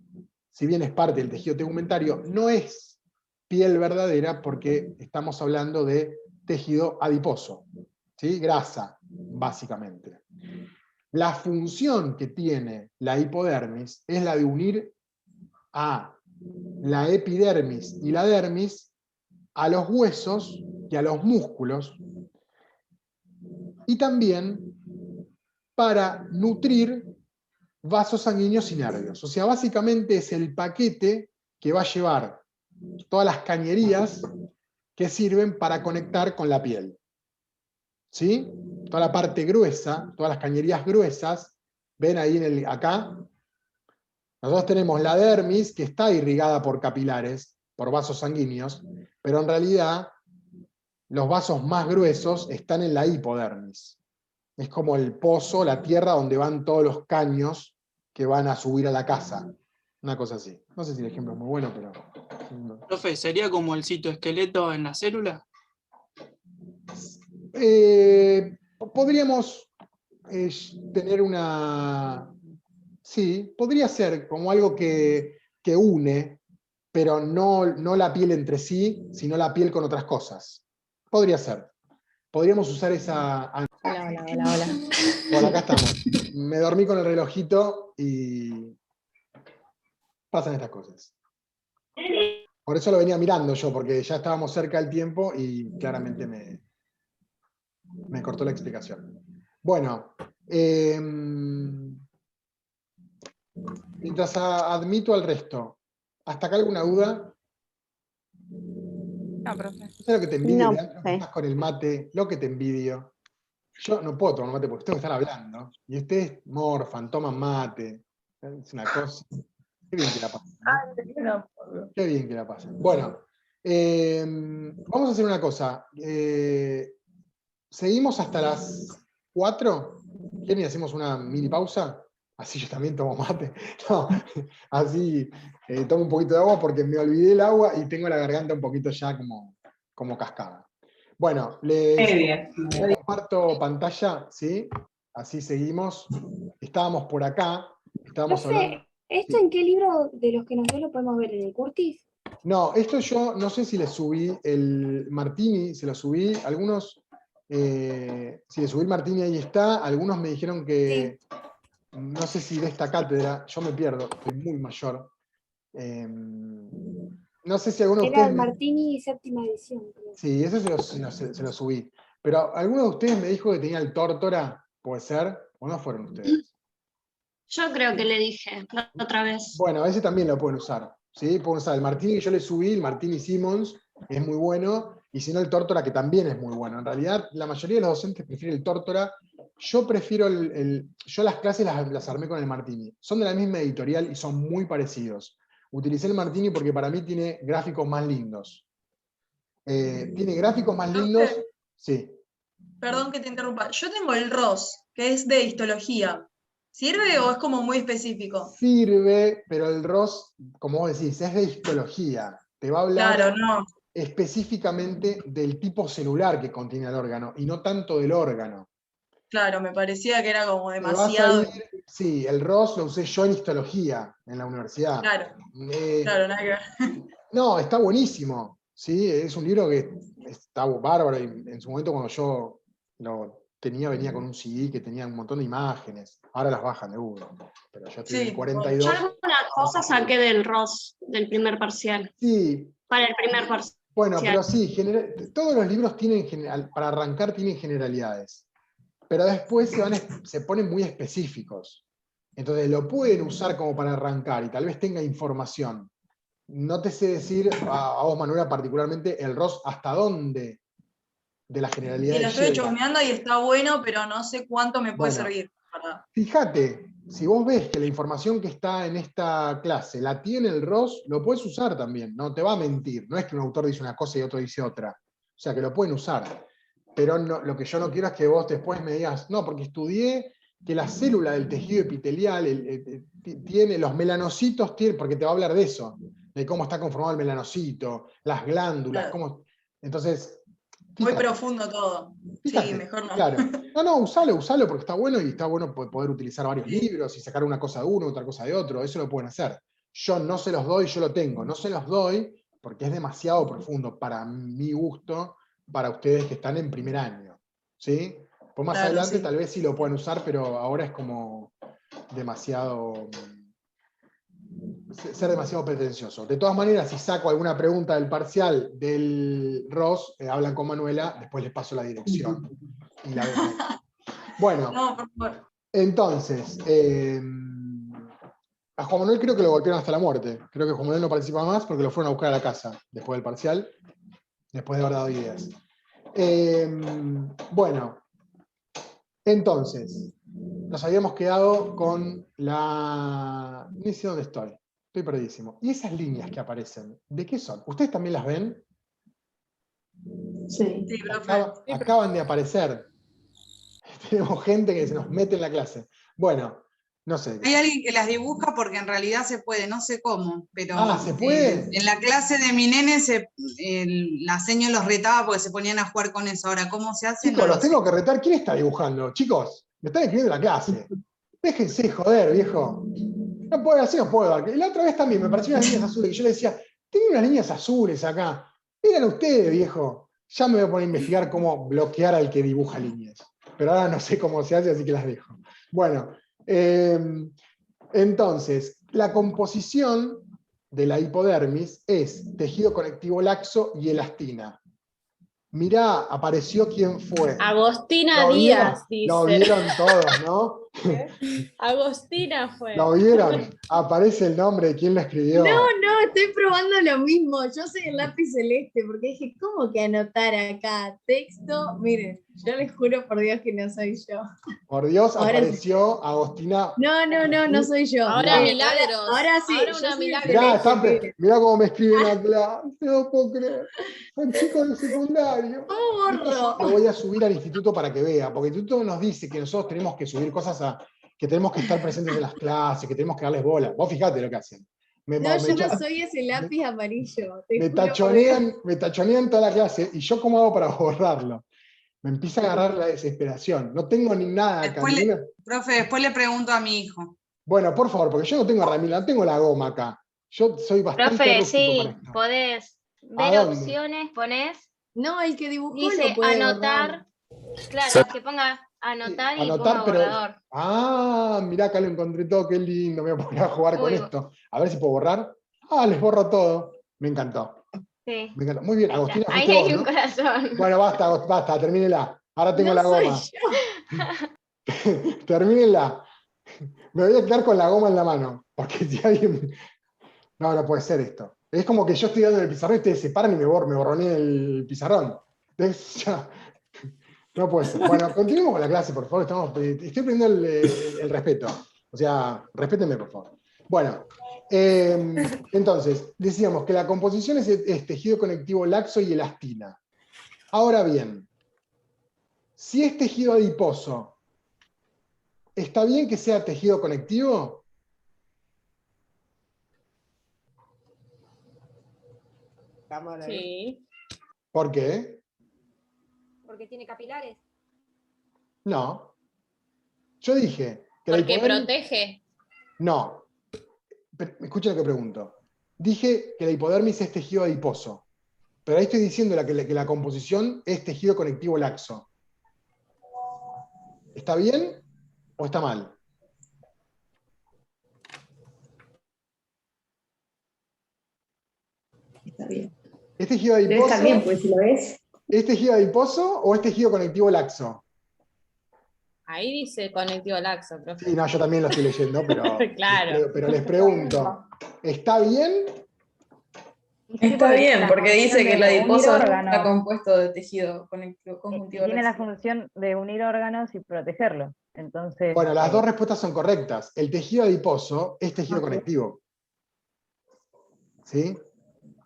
Speaker 1: si bien es parte del tejido tegumentario, no es piel verdadera porque estamos hablando de tejido adiposo, ¿sí? Grasa, básicamente. La función que tiene la hipodermis es la de unir a la epidermis y la dermis a los huesos y a los músculos, y también para nutrir vasos sanguíneos y nervios. O sea, básicamente es el paquete que va a llevar todas las cañerías que sirven para conectar con la piel. ¿Sí? Toda la parte gruesa, todas las cañerías gruesas, ven ahí acá. Nosotros tenemos la dermis, que está irrigada por capilares, por vasos sanguíneos, pero en realidad los vasos más gruesos están en la hipodermis. Es como el pozo, la tierra donde van todos los caños que van a subir a la casa. Una cosa así. No sé si el ejemplo es muy bueno, pero...
Speaker 9: Profe, ¿sería como el citoesqueleto en la célula?
Speaker 1: podríamos tener una... Sí, podría ser como algo que une, pero no la piel entre sí, sino la piel con otras cosas. Podría ser. Podríamos usar esa...
Speaker 4: Hola.
Speaker 1: Bueno, acá estamos. Me dormí con el relojito y pasan estas cosas. Por eso lo venía mirando yo, porque ya estábamos cerca del tiempo y claramente me cortó la explicación. Bueno, mientras admito al resto, ¿hasta acá alguna duda?
Speaker 7: No, profe.
Speaker 1: ¿Sabes lo que te envidio,
Speaker 9: No,
Speaker 1: Leandro? Estás con el mate, lo que te envidio. Yo no puedo tomar mate porque tengo que estar hablando. Y ustedes morfan, toman mate. Es una cosa. Qué bien que la pasen, ¿no? Qué bien que la pasen. Bueno, vamos a hacer una cosa. Seguimos hasta las 4. ¿Quieren y hacemos una mini pausa? Así yo también tomo mate. No, así tomo un poquito de agua porque me olvidé el agua y tengo la garganta un poquito ya como cascada. Bueno, les comparto pantalla, ¿sí? Así seguimos. Estábamos por acá. Estábamos
Speaker 3: Profe,
Speaker 1: hablando.
Speaker 3: ¿esto en qué libro de los que nos dio lo podemos ver? ¿En el Curtis?
Speaker 1: No, esto yo no sé si le subí el Martini, se lo subí. Algunos, si le subí el Martini ahí está. Algunos me dijeron que, no sé si de esta cátedra, yo me pierdo, soy muy mayor. No sé si alguno de
Speaker 3: Era
Speaker 1: ustedes...
Speaker 3: el Martini séptima edición, creo.
Speaker 1: Sí, eso se lo subí. Pero alguno de ustedes me dijo que tenía el Tórtora, ¿puede ser? ¿O no fueron ustedes?
Speaker 9: yo creo que le dije la otra vez.
Speaker 1: Bueno, ese también lo pueden usar. ¿Sí? Pueden usar el Martini que yo le subí, el Martini Simmons, es muy bueno, y si no el Tórtora, que también es muy bueno. En realidad, la mayoría de los docentes prefieren el Tórtora. Yo prefiero yo las clases las armé con el Martini. Son de la misma editorial y son muy parecidos. Utilicé el Martini porque para mí tiene gráficos más lindos. Tiene gráficos más lindos. Sí.
Speaker 2: Perdón que te interrumpa. Yo tengo el ROS, que es de histología. ¿Sirve o es como muy específico?
Speaker 1: Sirve, pero el ROS, como vos decís, es de histología. Te va a hablar
Speaker 2: Claro, no.
Speaker 1: específicamente del tipo celular que contiene el órgano y no tanto del órgano.
Speaker 2: Claro, me parecía que era como
Speaker 1: Te va a
Speaker 2: demasiado.
Speaker 1: salir, sí, el ROS lo usé yo en histología en la universidad.
Speaker 2: Claro, claro, nada que ver.
Speaker 1: No, está buenísimo. ¿Sí? Es un libro que está bárbaro. Y en su momento, cuando yo lo tenía, venía con un CD que tenía un montón de imágenes. Ahora las bajan de Google. Pero yo estoy en el 42.
Speaker 9: Yo alguna cosa saqué del ROS, del primer parcial.
Speaker 1: Sí.
Speaker 9: Para el primer parcial.
Speaker 1: Bueno, pero sí, todos los libros tienen, para arrancar, tienen generalidades. Pero después se ponen muy específicos. Entonces lo pueden usar como para arrancar y tal vez tenga información. No te sé decir, a vos, Manuela, particularmente, el ROS hasta dónde de la generalidad.
Speaker 2: Sí, lo estoy chusmeando y está bueno, pero no sé cuánto me puede servir.
Speaker 1: Fíjate, si vos ves que la información que está en esta clase la tiene el ROS, lo puedes usar también, no te va a mentir. No es que un autor dice una cosa y otro dice otra. O sea, que lo pueden usar. Pero lo que yo no quiero es que vos después me digas, no, porque estudié que la célula del tejido epitelial tiene, los melanocitos tienen, porque te va a hablar de eso, de cómo está conformado el melanocito, las glándulas, cómo... Entonces...
Speaker 2: Muy profundo todo.
Speaker 1: Fíjate,
Speaker 2: sí, mejor no.
Speaker 1: Claro. No, usalo porque está bueno y está bueno poder utilizar varios libros y sacar una cosa de uno, otra cosa de otro, eso lo pueden hacer. Yo no se los doy, yo lo tengo. No se los doy porque es demasiado profundo para mi gusto, para ustedes que están en primer año. ¿Sí? Pues más adelante tal vez sí lo puedan usar, pero ahora es como demasiado... ser demasiado pretencioso. De todas maneras, si saco alguna pregunta del parcial del ROS, hablan con Manuela, después les paso la dirección. Y la bueno,
Speaker 2: no, por favor.
Speaker 1: Entonces, a Juan Manuel creo que lo golpearon hasta la muerte. Creo que Juan Manuel no participa más porque lo fueron a buscar a la casa después del parcial, después de haber dado ideas. Bueno, entonces, nos habíamos quedado con la... No sé dónde estoy. Estoy perdidísimo. ¿Y esas líneas que aparecen? ¿De qué son? ¿Ustedes también las ven?
Speaker 3: Sí.
Speaker 1: Acaban de aparecer. Tenemos gente que se nos mete en la clase. Bueno, No sé.
Speaker 5: Hay alguien que las dibuja porque en realidad se puede, no sé cómo, pero
Speaker 1: ¿se puede?
Speaker 5: en la clase de mi nene la seño los retaba porque se ponían a jugar con eso. Ahora, ¿cómo se hace?
Speaker 1: Chicos,
Speaker 5: No lo
Speaker 1: los tengo
Speaker 5: sé.
Speaker 1: que retar. ¿Quién está dibujando? Chicos, me están escribiendo en la clase. Déjense joder, viejo. No puedo, así no puedo. Y la otra vez también me parecieron unas líneas azules, que yo le decía, tengo unas líneas azules acá. Miren ustedes, viejo. Ya me voy a poner a investigar cómo bloquear al que dibuja líneas. Pero ahora no sé cómo se hace, así que las dejo. Bueno, entonces, la composición de la hipodermis es tejido conectivo laxo y elastina. Mirá, apareció quién fue.
Speaker 4: Agostina
Speaker 1: ¿Lo vieron?
Speaker 4: Díaz, dice.
Speaker 1: Lo vieron todos, ¿no?
Speaker 4: Agostina fue.
Speaker 1: ¿Lo vieron? Aparece el nombre de quién lo escribió.
Speaker 3: No, estoy probando lo mismo. Yo soy el lápiz celeste, porque dije, ¿cómo que anotar acá texto? Miren, yo les juro por Dios que no soy yo.
Speaker 1: Por Dios,
Speaker 3: Ahora
Speaker 1: apareció Agostina.
Speaker 3: No soy yo.
Speaker 4: Ahora
Speaker 1: Mirá.
Speaker 4: milagros.
Speaker 3: Ahora sí,
Speaker 4: Ahora
Speaker 3: yo
Speaker 4: una
Speaker 3: soy
Speaker 4: milagros.
Speaker 1: Mirá,
Speaker 3: celeste.
Speaker 1: mirá cómo me escriben la clase. No puedo creer. Son chicos de secundario.
Speaker 3: ¿Cómo borro?
Speaker 1: Lo voy a subir al instituto para que vea, porque el instituto nos dice que nosotros tenemos que subir cosas que tenemos que estar presentes en las clases, que tenemos que darles bola. Vos fijate lo que hacen.
Speaker 3: No, yo no soy ese lápiz amarillo.
Speaker 1: Me tachonean toda la clase, y yo cómo hago para borrarlo. Me empieza a agarrar la desesperación. No tengo ni nada acá.
Speaker 5: Profe, después le pregunto a mi hijo.
Speaker 1: Bueno, por favor, porque yo no tengo herramienta, no tengo la goma acá. Yo soy bastante
Speaker 10: Profe,
Speaker 1: rústico para
Speaker 10: sí,
Speaker 1: esto.
Speaker 10: podés
Speaker 1: ¿A
Speaker 10: ver
Speaker 1: dónde?
Speaker 10: opciones, ponés,
Speaker 3: No, el que dibujó
Speaker 10: dice
Speaker 3: lo puede
Speaker 10: anotar,
Speaker 3: borrar.
Speaker 10: claro, que ponga anotar y ponga
Speaker 1: pero.
Speaker 10: borrador.
Speaker 1: Mirá, acá lo encontré todo, qué lindo. Me voy a poner a jugar con
Speaker 10: Uy,
Speaker 1: esto. A ver si puedo borrar. Les borro todo. Me encantó.
Speaker 10: Sí.
Speaker 1: Me encantó. Muy bien,
Speaker 10: Ahí
Speaker 1: Agostina,
Speaker 10: está. Ahí
Speaker 1: fuiste
Speaker 10: hay
Speaker 1: vos,
Speaker 10: un
Speaker 1: ¿no?
Speaker 10: corazón.
Speaker 1: Bueno, basta, termínela. Ahora tengo la
Speaker 3: soy
Speaker 1: goma.
Speaker 3: yo.
Speaker 1: Termínenla. Me voy a quedar con la goma en la mano. Porque si alguien. No puede ser esto. Es como que yo estoy dando el pizarrón y ustedes se paran y me borronean el pizarrón. No puede ser. Bueno, continuemos con la clase, por favor. Estoy perdiendo el respeto. O sea, respétenme, por favor. Bueno, entonces, decíamos que la composición es tejido conectivo laxo y elastina. Ahora bien, si es tejido adiposo, ¿está bien que sea tejido conectivo?
Speaker 4: Sí.
Speaker 1: ¿Por qué?
Speaker 3: Porque tiene capilares.
Speaker 1: No. Yo dije que
Speaker 4: Porque protege.
Speaker 1: No. Escuchen lo que pregunto. Dije que la hipodermis es tejido adiposo. Pero ahí estoy diciendo que la composición es tejido conectivo laxo. ¿Está bien o está mal?
Speaker 3: Está bien.
Speaker 1: ¿Es tejido adiposo?
Speaker 3: Está bien, pues si lo es.
Speaker 1: ¿Es tejido adiposo o es tejido conectivo laxo?
Speaker 4: Ahí dice conectivo laxo, profe.
Speaker 1: Sí, no, yo también lo estoy leyendo, pero,
Speaker 4: Claro.
Speaker 1: pero les pregunto, ¿está bien?
Speaker 11: Está bien, porque dice que el adiposo está
Speaker 12: órganos.
Speaker 11: compuesto de tejido conjuntivo
Speaker 12: Tiene la
Speaker 11: laxo.
Speaker 12: función de unir órganos y protegerlos. Entonces,
Speaker 1: Bueno, las dos respuestas son correctas. El tejido adiposo es tejido conectivo. ¿Sí?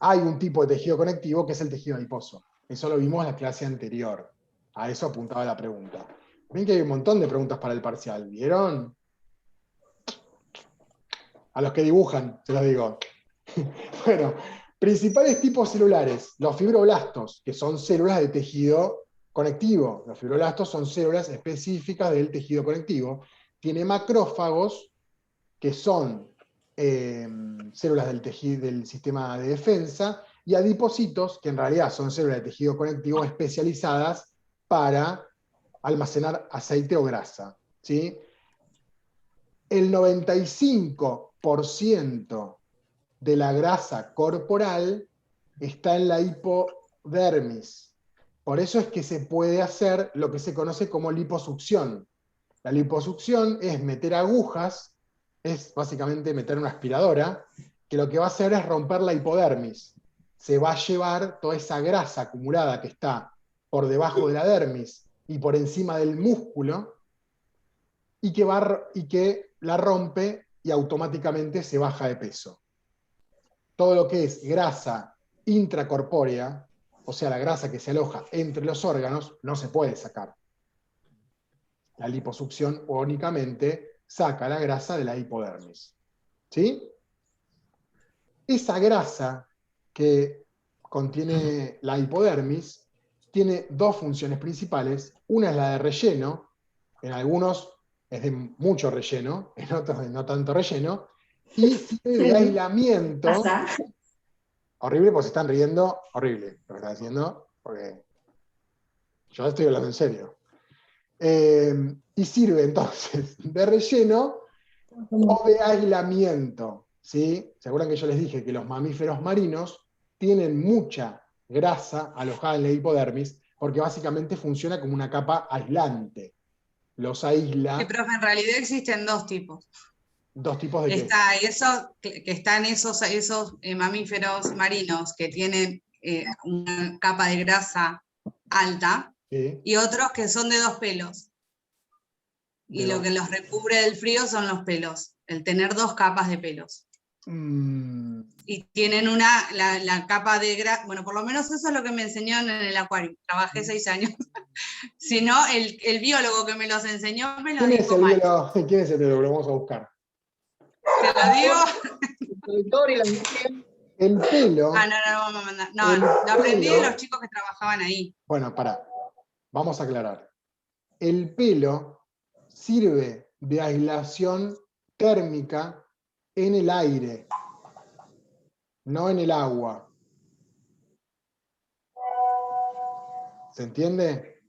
Speaker 1: Hay un tipo de tejido conectivo que es el tejido adiposo. Eso lo vimos en la clase anterior. A eso apuntaba la pregunta. Ven que hay un montón de preguntas para el parcial. ¿Vieron? A los que dibujan, se los digo. Bueno, principales tipos celulares. Los fibroblastos, que son células de tejido conectivo. Los fibroblastos son células específicas del tejido conectivo. Tiene macrófagos, que son células del sistema de defensa, y adipocitos, que en realidad son células de tejido conectivo especializadas para almacenar aceite o grasa. ¿Sí? El 95% de la grasa corporal está en la hipodermis. Por eso es que se puede hacer lo que se conoce como liposucción. La liposucción es meter agujas, es básicamente meter una aspiradora, que lo que va a hacer es romper la hipodermis. Se va a llevar toda esa grasa acumulada que está por debajo de la dermis y por encima del músculo, y que la rompe y automáticamente se baja de peso. Todo lo que es grasa intracorpórea, o sea, la grasa que se aloja entre los órganos, no se puede sacar. La liposucción únicamente saca la grasa de la hipodermis. ¿Sí? Esa grasa que contiene la hipodermis tiene dos funciones principales. Una es la de relleno, en algunos es de mucho relleno, en otros de no tanto relleno, y sirve de aislamiento. Horrible, porque se están riendo, horrible lo que están haciendo, porque yo estoy hablando en serio. Y sirve entonces de relleno o de aislamiento. ¿Sí? ¿Se acuerdan que yo les dije que los mamíferos marinos tienen mucha grasa alojada en la hipodermis porque básicamente funciona como una capa aislante? Los aísla.
Speaker 5: Sí, profe, en realidad existen dos tipos.
Speaker 1: ¿Dos tipos de qué?
Speaker 5: Están esos mamíferos marinos que tienen una capa de grasa alta,
Speaker 1: ¿Sí?
Speaker 5: Y otros que son de 2 pelos. Y lo que los recubre del frío son los pelos, el tener 2 capas de pelos. Y tienen la capa de grasa, bueno, por lo menos eso es lo que me enseñó en el acuario, trabajé 6 años. Si no, el biólogo que me los enseñó me lo dijo mal.
Speaker 1: ¿Quién es el biólogo? Lo vamos a buscar.
Speaker 5: ¿Te lo digo?
Speaker 1: El pelo.
Speaker 5: Ah, no, vamos a mandar. No, lo aprendí de los chicos que trabajaban ahí.
Speaker 1: Bueno, pará. Vamos a aclarar. El pelo sirve de aislación térmica en el aire, no en el agua. ¿Se entiende?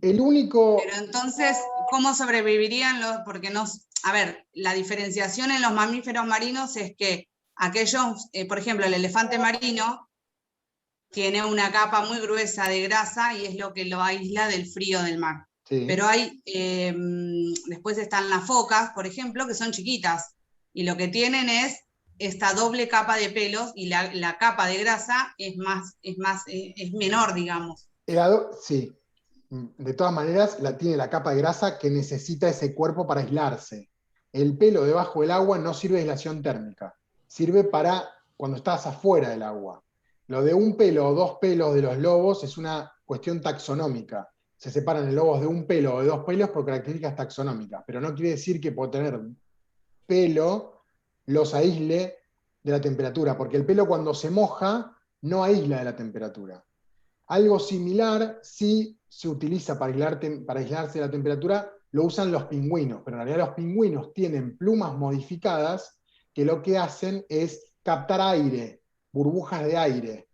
Speaker 1: El único...
Speaker 5: Pero entonces, ¿cómo sobrevivirían los...? Porque no... A ver, la diferenciación en los mamíferos marinos es que aquellos, por ejemplo, el elefante marino tiene una capa muy gruesa de grasa y es lo que lo aísla del frío del mar.
Speaker 1: Sí.
Speaker 5: Pero hay, después están las focas, por ejemplo, que son chiquitas y lo que tienen es esta doble capa de pelos y la capa de grasa es menor, digamos.
Speaker 1: Sí. De todas maneras, tiene la capa de grasa que necesita ese cuerpo para aislarse. El pelo debajo del agua no sirve de aislación térmica, sirve para cuando estás afuera del agua. Lo de un pelo o 2 pelos de los lobos es una cuestión taxonómica. Se separan los lobos de un pelo o de 2 pelos por características taxonómicas, pero no quiere decir que por tener pelo los aísle de la temperatura, porque el pelo cuando se moja no aísla de la temperatura. Algo similar sí se utiliza para aislarse de la temperatura, lo usan los pingüinos, pero en realidad los pingüinos tienen plumas modificadas que lo que hacen es captar aire, burbujas de aire.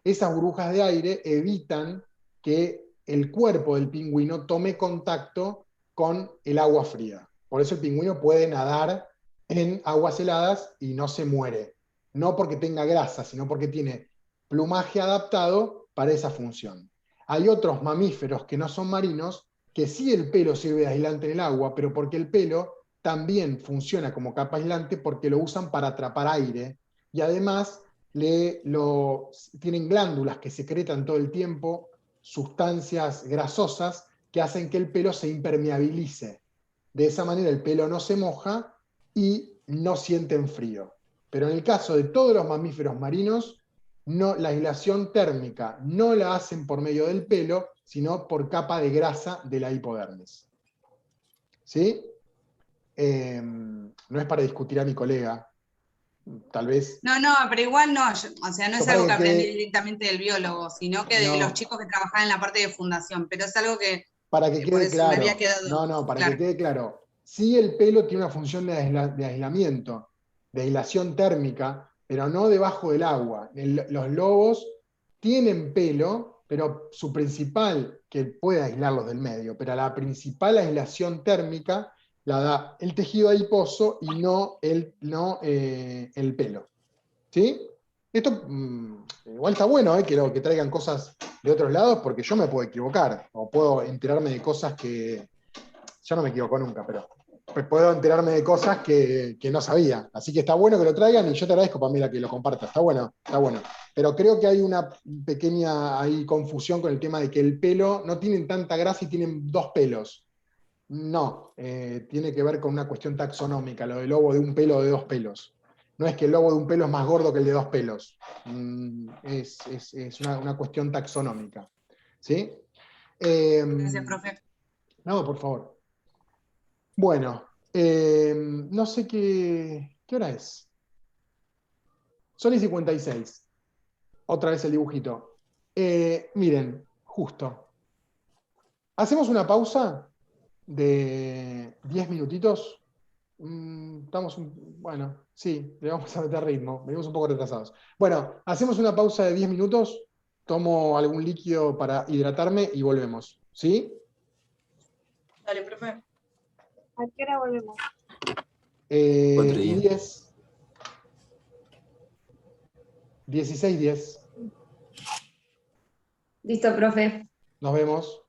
Speaker 1: Esas burbujas de aire evitan que el cuerpo del pingüino tome contacto con el agua fría. Por eso el pingüino puede nadar en aguas heladas y no se muere. No porque tenga grasa, sino porque tiene plumaje adaptado para esa función. Hay otros mamíferos que no son marinos, que sí el pelo sirve de aislante en el agua, pero porque el pelo también funciona como capa aislante porque lo usan para atrapar aire y además tienen glándulas que secretan todo el tiempo sustancias grasosas que hacen que el pelo se impermeabilice. De esa manera el pelo no se moja y no sienten frío. Pero en el caso de todos los mamíferos marinos, la aislación térmica no la hacen por medio del pelo, sino por capa de grasa de la hipodermis. ¿Sí? No es para discutir a mi colega, tal vez...
Speaker 5: No, pero igual no, o sea, no es algo que aprendí directamente del biólogo, sino que de los chicos que trabajaban en la parte de fundación, pero es algo que...
Speaker 1: Para que quede claro, que quede claro. Sí, el pelo tiene una función de aislamiento, de aislación térmica, pero no debajo del agua. Los lobos tienen pelo, pero su principal, que puede aislarlos del medio, pero la principal aislación térmica la da el tejido adiposo y no el pelo. ¿Sí? Esto igual está bueno, que traigan cosas de otros lados, porque yo me puedo equivocar, o puedo enterarme de cosas que... Yo no me equivoco nunca, pero puedo enterarme de cosas que no sabía. Así que está bueno que lo traigan y yo te agradezco, Pamela, que lo compartas. Está bueno. Pero creo que hay una pequeña confusión con el tema de que el pelo no tienen tanta grasa y tienen 2 pelos. No, tiene que ver con una cuestión taxonómica, lo del lobo de un pelo o de 2 pelos. No es que el lobo de un pelo es más gordo que el de 2 pelos. Es una cuestión taxonómica. ¿Sí?
Speaker 5: Gracias, profe.
Speaker 1: No, por favor. Bueno, No sé qué hora es. Son y 56. Otra vez el dibujito. Miren, justo. Hacemos una pausa de 10 minutitos. Bueno, sí, le vamos a meter ritmo. Venimos un poco retrasados. Bueno, hacemos una pausa de 10 minutos. Tomo algún líquido para hidratarme y volvemos. ¿Sí?
Speaker 2: Dale, profe.
Speaker 3: ¿A qué hora volvemos?
Speaker 1: 10. 16:10.
Speaker 4: Listo, profe.
Speaker 1: Nos vemos.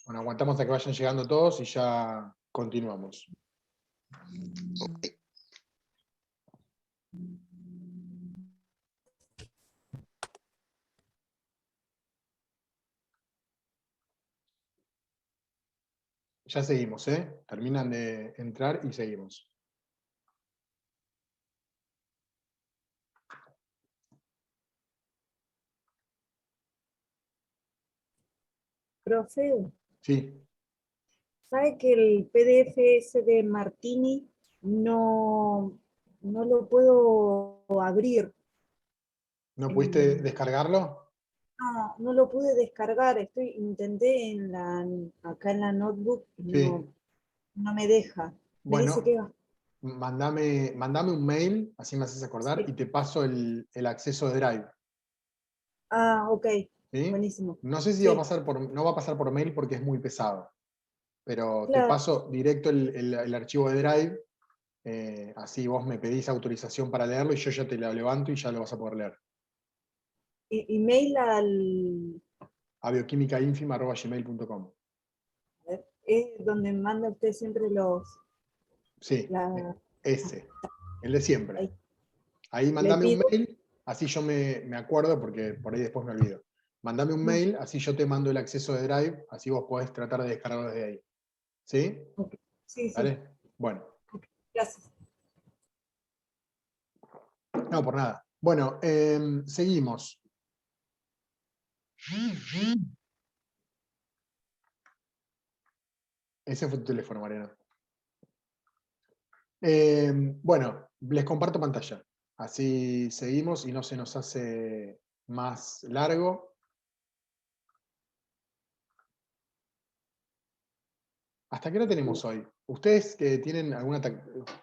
Speaker 1: Bueno, aguantamos a que vayan llegando todos y ya continuamos. Ya seguimos, ¿eh? Terminan de entrar y seguimos.
Speaker 13: Profe,
Speaker 1: Sí.
Speaker 13: ¿sabe que el PDF ese de Martini no lo puedo abrir?
Speaker 1: ¿No pudiste descargarlo?
Speaker 13: No lo pude descargar, intenté acá en la notebook,
Speaker 1: Sí.
Speaker 13: no me deja. Me dice que
Speaker 1: Bueno, mandame un mail, así me haces acordar, y te paso el acceso de Drive.
Speaker 13: Ok,
Speaker 1: ¿Sí?
Speaker 13: buenísimo.
Speaker 1: No sé si
Speaker 13: Sí.
Speaker 1: no va a pasar por mail porque es muy pesado, pero
Speaker 13: Claro.
Speaker 1: te paso directo el archivo de Drive, así vos me pedís autorización para leerlo y yo ya te lo levanto y ya lo vas a poder leer.
Speaker 13: Email al...
Speaker 1: A bioquímicainfima@gmail.com.
Speaker 13: Es donde manda usted siempre los...
Speaker 1: Sí, ese, el de siempre. Ahí
Speaker 13: Le
Speaker 1: mandame un
Speaker 13: pido-
Speaker 1: mail, así yo me acuerdo porque por ahí después me olvido. Mandame un mail, así yo te mando el acceso de Drive, así vos podés tratar de descargarlo desde ahí. ¿Sí?
Speaker 13: Sí, sí.
Speaker 1: ¿Vale? Bueno.
Speaker 13: Gracias.
Speaker 1: No, por nada. Bueno, seguimos. Ese fue tu teléfono, Mariana. Bueno, les comparto pantalla. Así seguimos y no se nos hace más largo. ¿Hasta qué hora tenemos hoy? ¿Ustedes que tienen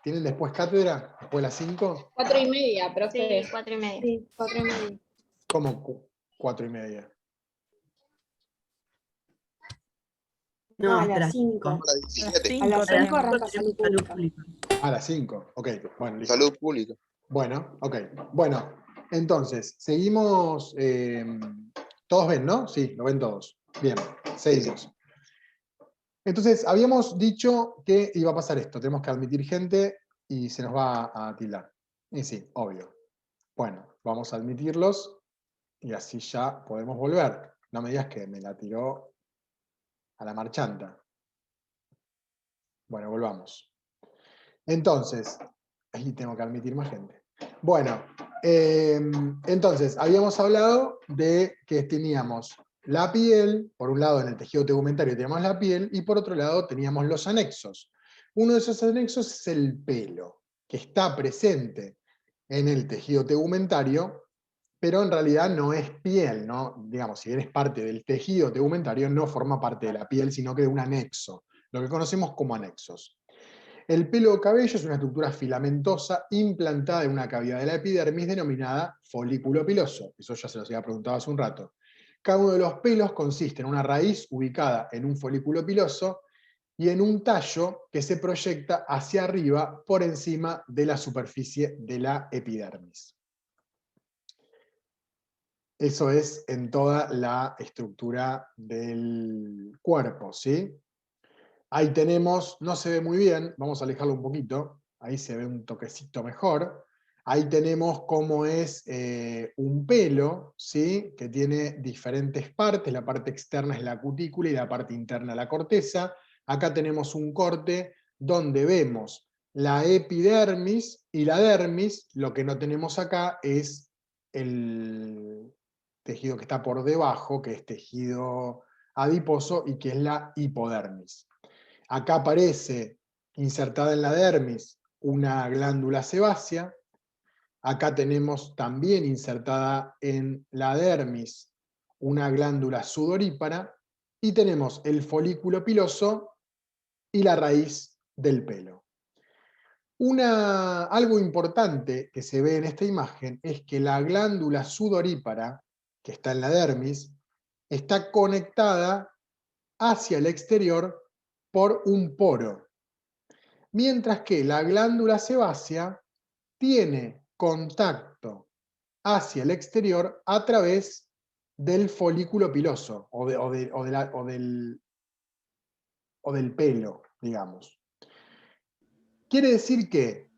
Speaker 1: tienen después cátedra? ¿Después de las 5?
Speaker 4: 4:30, profe.
Speaker 10: Sí, 4:30.
Speaker 13: Sí, 4:30.
Speaker 1: ¿Cómo 4:30?
Speaker 13: No, a las 5. A las 5 arranca salud pública.
Speaker 1: A las 5, ok. Bueno, listo.
Speaker 14: Salud pública.
Speaker 1: Bueno, ok. Bueno, entonces, seguimos. Todos ven, ¿no? Sí, lo ven todos. Bien, seguimos. Entonces, habíamos dicho que iba a pasar esto. Tenemos que admitir gente y se nos va a tildar. Y sí, obvio. Bueno, vamos a admitirlos y así ya podemos volver. No me digas que me la tiró a la marchanta. Bueno, volvamos. Entonces, ahí tengo que admitir más gente. Bueno, entonces, habíamos hablado de que teníamos la piel, por un lado en el tejido tegumentario teníamos la piel, y por otro lado teníamos los anexos. Uno de esos anexos es el pelo, que está presente en el tejido tegumentario, pero en realidad no es piel, ¿no? Digamos, si bien es parte del tejido tegumentario, no forma parte de la piel, sino que de un anexo, lo que conocemos como anexos. El pelo o cabello es una estructura filamentosa implantada en una cavidad de la epidermis denominada folículo piloso. Eso ya se los había preguntado hace un rato. Cada uno de los pelos consiste en una raíz ubicada en un folículo piloso y en un tallo que se proyecta hacia arriba por encima de la superficie de la epidermis. Eso es en toda la estructura del cuerpo, ¿sí? Ahí tenemos, no se ve muy bien, vamos a alejarlo un poquito. ahí se ve un toquecito mejor. Ahí tenemos cómo es un pelo, ¿sí? Que tiene diferentes partes, la parte externa es la cutícula y la parte interna la corteza. Acá tenemos un corte donde vemos la epidermis y la dermis. Lo que no tenemos acá es el tejido que está por debajo, que es tejido adiposo y que es la hipodermis. Acá aparece insertada en la dermis una glándula sebácea. Acá tenemos también insertada en la dermis una glándula sudorípara, y tenemos el folículo piloso y la raíz del pelo. Algo importante que se ve en esta imagen es que la glándula sudorípara, que está en la dermis, está conectada hacia el exterior por un poro, mientras que la glándula sebácea tiene contacto hacia el exterior a través del folículo piloso, o del pelo, digamos. Quiere decir que,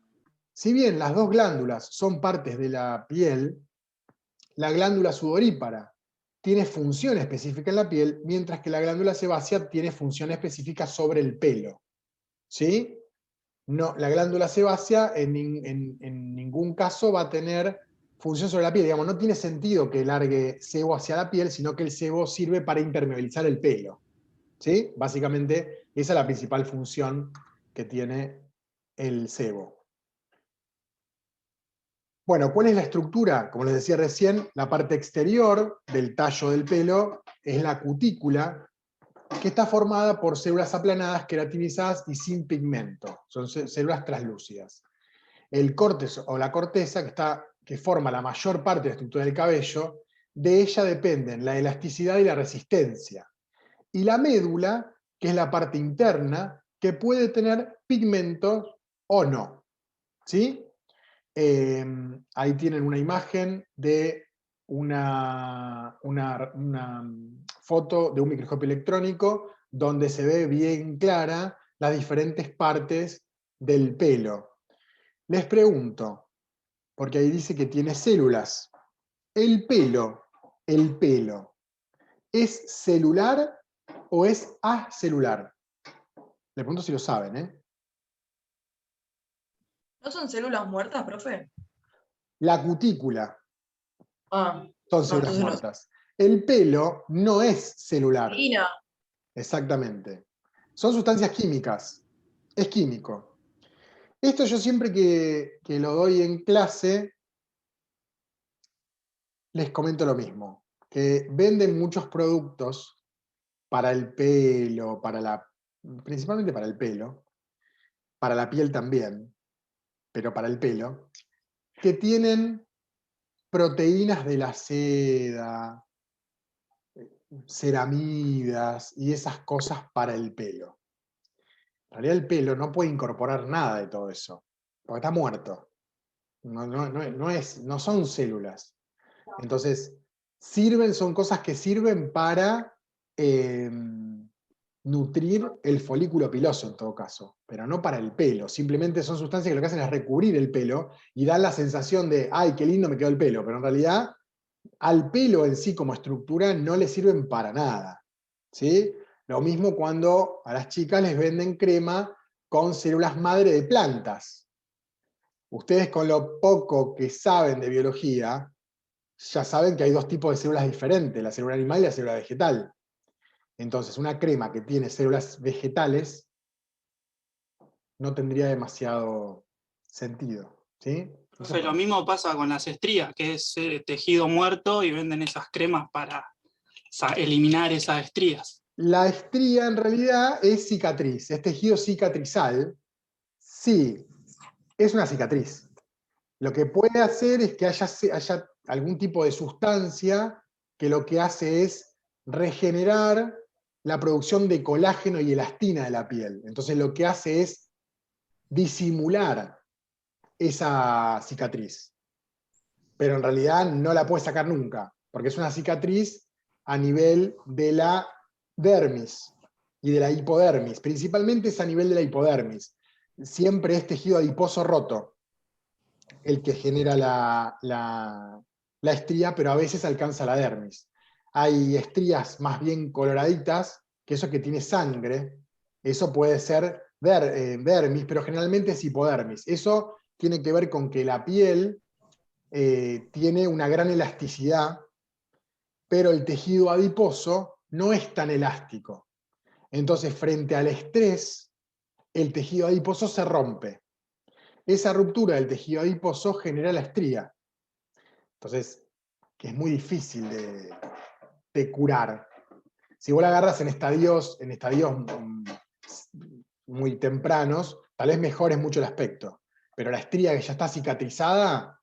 Speaker 1: si bien las dos glándulas son partes de la piel, la glándula sudorípara tiene función específica en la piel, mientras que la glándula sebácea tiene función específica sobre el pelo. ¿Sí? No, la glándula sebácea en ningún caso va a tener función sobre la piel. Digamos, no tiene sentido que largue sebo hacia la piel, sino que el sebo sirve para impermeabilizar el pelo. ¿Sí? Básicamente, esa es la principal función que tiene el sebo. Bueno, ¿cuál es la estructura? Como les decía recién, la parte exterior del tallo del pelo es la cutícula, que está formada por células aplanadas, queratinizadas y sin pigmento. Son células translúcidas. El córtex o la corteza, que forma la mayor parte de la estructura del cabello, de ella dependen la elasticidad y la resistencia. Y la médula, que es la parte interna, que puede tener pigmentos o no. ¿Sí? Ahí tienen una imagen de una foto de un microscopio electrónico donde se ve bien clara las diferentes partes del pelo. Les pregunto, porque ahí dice que tiene células. ¿El pelo, es celular o es acelular? Les pregunto si lo saben, ¿eh?
Speaker 2: ¿No son células muertas, profe?
Speaker 1: La cutícula. Son células
Speaker 2: entonces
Speaker 1: muertas. El pelo no es celular.
Speaker 2: Proteína.
Speaker 1: Exactamente. Son sustancias químicas. Es químico. Esto yo siempre que lo doy en clase, les comento lo mismo. Que venden muchos productos para el pelo, principalmente para el pelo, para la piel también, pero para el pelo, que tienen proteínas de la seda, ceramidas y esas cosas para el pelo. En realidad el pelo no puede incorporar nada de todo eso, porque está muerto. No son células. Entonces, son cosas que sirven para nutrir el folículo piloso en todo caso, pero no para el pelo. Simplemente son sustancias que lo que hacen es recubrir el pelo y dan la sensación de, ¡ay, qué lindo me quedó el pelo! Pero en realidad, al pelo en sí como estructura no le sirven para nada. ¿Sí? Lo mismo cuando a las chicas les venden crema con células madre de plantas. Ustedes, con lo poco que saben de biología, ya saben que hay dos tipos de células diferentes, la célula animal y la célula vegetal. Entonces, una crema que tiene células vegetales no tendría demasiado sentido. ¿Sí?
Speaker 14: Profe, lo mismo pasa con las estrías, que es tejido muerto y venden esas cremas para eliminar esas estrías.
Speaker 1: La estría en realidad es cicatriz, es tejido cicatrizal. Sí, es una cicatriz. Lo que puede hacer es que haya algún tipo de sustancia que lo que hace es regenerar la producción de colágeno y elastina de la piel. Entonces lo que hace es disimular esa cicatriz. Pero en realidad no la puede sacar nunca, porque es una cicatriz a nivel de la dermis y de la hipodermis. Principalmente es a nivel de la hipodermis. siempre es tejido adiposo roto el que genera la estría, pero a veces alcanza la dermis. Hay estrías más bien coloraditas, que eso que tiene sangre, eso puede ser dermis, pero generalmente es hipodermis. Eso tiene que ver con que la piel tiene una gran elasticidad, pero el tejido adiposo no es tan elástico. Entonces, frente al estrés, el tejido adiposo se rompe. Esa ruptura del tejido adiposo genera la estría. Entonces, que es muy difícil de curar. Si vos la agarras en estadios muy tempranos, tal vez mejores mucho el aspecto. Pero la estría que ya está cicatrizada,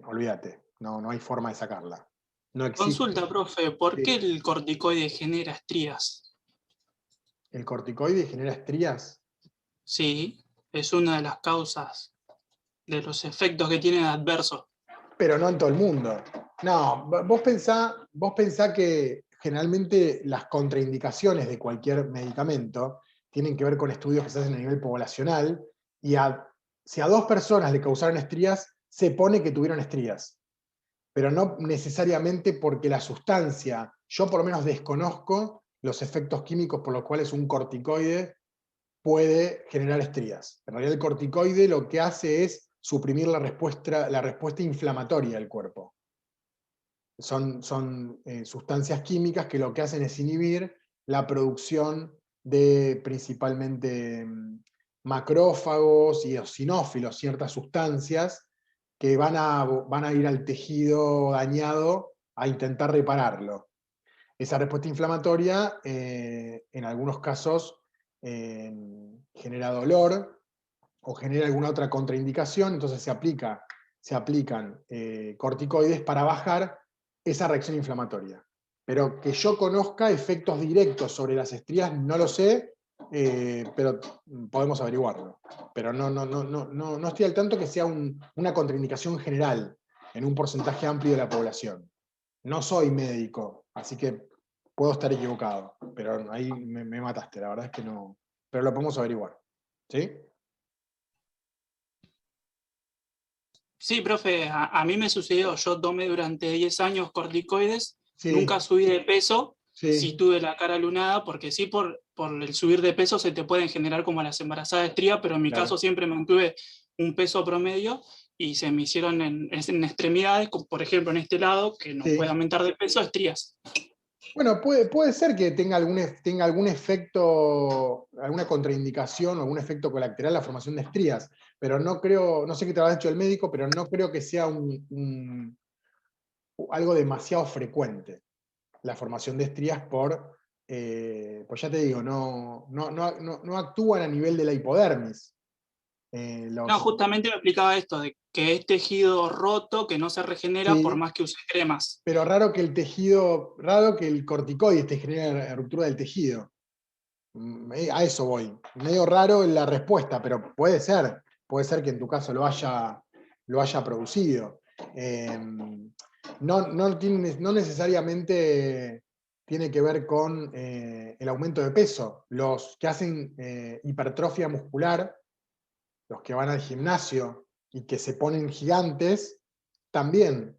Speaker 1: olvídate, no hay forma de sacarla. No existe.
Speaker 14: Consulta, profe, ¿por qué el corticoide genera estrías?
Speaker 1: ¿El corticoide genera estrías?
Speaker 14: Sí, es una de las causas de los efectos que tiene adversos.
Speaker 1: Pero no en todo el mundo. No, vos pensá que generalmente las contraindicaciones de cualquier medicamento tienen que ver con estudios que se hacen a nivel poblacional, y si a 2 personas le causaron estrías, se pone que tuvieron estrías. Pero no necesariamente porque la sustancia, yo por lo menos desconozco los efectos químicos por los cuales un corticoide puede generar estrías. En realidad el corticoide lo que hace es suprimir la respuesta inflamatoria del cuerpo. Son sustancias químicas que lo que hacen es inhibir la producción de principalmente macrófagos y eosinófilos, ciertas sustancias que van a ir al tejido dañado a intentar repararlo. Esa respuesta inflamatoria, en algunos casos, genera dolor o genera alguna otra contraindicación, entonces se aplican corticoides para bajar esa reacción inflamatoria. Pero que yo conozca efectos directos sobre las estrías, no lo sé, pero podemos averiguarlo. Pero no estoy al tanto que sea una contraindicación general en un porcentaje amplio de la población. No soy médico, así que puedo estar equivocado, pero ahí me mataste, la verdad es que no. Pero lo podemos averiguar. ¿Sí?
Speaker 14: Sí, profe, a mí me sucedió, yo tomé durante 10 años corticoides,
Speaker 1: Sí.
Speaker 14: nunca subí de peso,
Speaker 1: Sí.
Speaker 14: sí tuve la cara lunada, porque sí, por el subir de peso se te pueden generar como las embarazadas estrías, pero en mi
Speaker 1: Claro.
Speaker 14: caso siempre mantuve un peso promedio y se me hicieron en extremidades, como por ejemplo en este lado, que no
Speaker 1: Sí.
Speaker 14: puede aumentar de peso, estrías.
Speaker 1: Bueno, puede ser que tenga algún efecto, alguna contraindicación o algún efecto colateral la formación de estrías, pero no creo, no sé qué te habrá hecho el médico, pero no creo que sea algo demasiado frecuente la formación de estrías pues ya te digo, no actúan a nivel de la hipodermis.
Speaker 14: No, justamente me explicaba esto, de que es tejido roto, que no se regenera
Speaker 1: Sí.
Speaker 14: por más que use cremas.
Speaker 1: Pero raro que el corticoide te genere ruptura del tejido. A eso voy. Medio raro la respuesta, pero puede ser que en tu caso lo haya producido. No necesariamente tiene que ver con el aumento de peso. Los que hacen hipertrofia muscular, los que van al gimnasio y que se ponen gigantes, también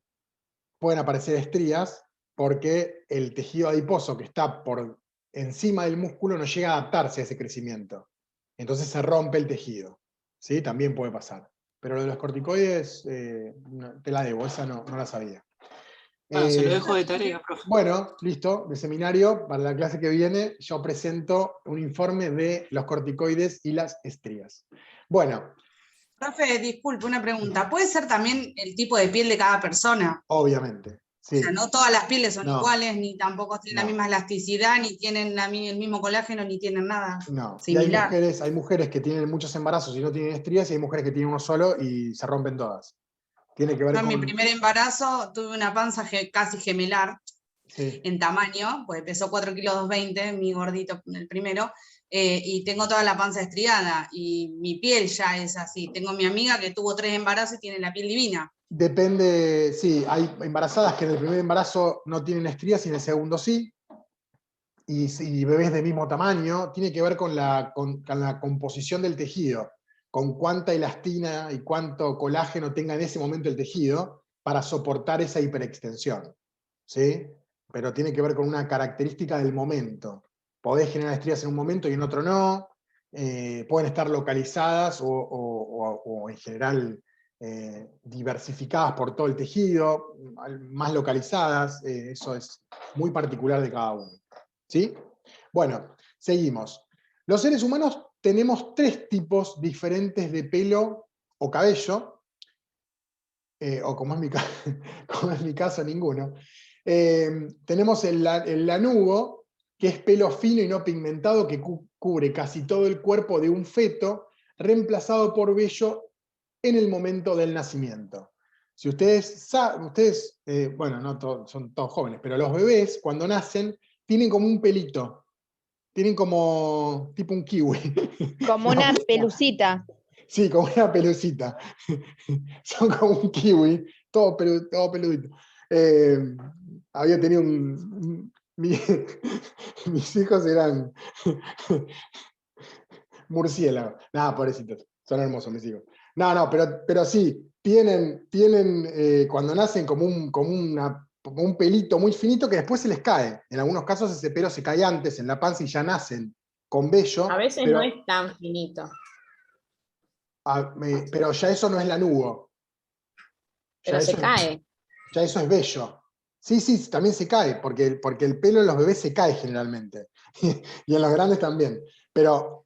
Speaker 1: pueden aparecer estrías porque el tejido adiposo que está por encima del músculo no llega a adaptarse a ese crecimiento. Entonces se rompe el tejido. ¿Sí? También puede pasar. Pero lo de los corticoides, te la debo, esa no la sabía.
Speaker 14: Se lo dejo de tarea, profe.
Speaker 1: Bueno, listo, de seminario, para la clase que viene, yo presento un informe de los corticoides y las estrías. Bueno.
Speaker 5: Profe, disculpe, una pregunta. ¿Puede ser también el tipo de piel de cada persona?
Speaker 1: Obviamente, sí.
Speaker 5: O sea, no todas las pieles son
Speaker 1: No.
Speaker 5: iguales, ni tampoco tienen la misma elasticidad, ni tienen el mismo colágeno, ni tienen nada
Speaker 1: No.
Speaker 5: similar.
Speaker 1: Y hay mujeres que tienen muchos embarazos y no tienen estrías, y hay mujeres que tienen uno solo y se rompen todas. Tiene que ver
Speaker 5: Yo en
Speaker 1: con...
Speaker 5: mi primer embarazo tuve una panza casi gemelar,
Speaker 1: Sí.
Speaker 5: en tamaño, pues pesó 4,220 kilos, mi gordito el primero, y tengo toda la panza estriada, y mi piel ya es así. Tengo mi amiga que tuvo 3 embarazos y tiene la piel divina.
Speaker 1: Depende, sí, hay embarazadas que en el primer embarazo no tienen estrías y en el segundo sí, y bebés de mismo tamaño. Tiene que ver con la composición del tejido. con cuánta elastina y cuánto colágeno tenga en ese momento el tejido para soportar esa hiperextensión, ¿sí? Pero tiene que ver con una característica del momento. Podés generar estrías en un momento y en otro no, pueden estar localizadas o en general diversificadas por todo el tejido, más localizadas, eso es muy particular de cada uno, ¿sí? Bueno, seguimos. Los seres humanos tenemos 3 tipos diferentes de pelo o cabello, o como es mi caso, ninguno. Tenemos el lanugo, que es pelo fino y no pigmentado, que cubre casi todo el cuerpo de un feto, reemplazado por vello en el momento del nacimiento. Si ustedes bueno, no son todos jóvenes, pero los bebés cuando nacen tienen como un pelito, tienen como tipo un kiwi.
Speaker 15: Como una pelucita.
Speaker 1: Sí, como una pelucita. Son como un kiwi, todo peludito. Había tenido mis hijos eran murciélagos. Nada, pobrecitos, son hermosos mis hijos. No, pero sí, tienen cuando nacen como un pelito muy finito que después se les cae. En algunos casos ese pelo se cae antes en la panza y ya nacen con vello.
Speaker 4: A veces no es tan finito.
Speaker 1: Pero ya eso no es lanugo.
Speaker 4: Pero se cae.
Speaker 1: Ya eso es vello. Sí, también se cae, porque el pelo en los bebés se cae generalmente. Y en los grandes también. Pero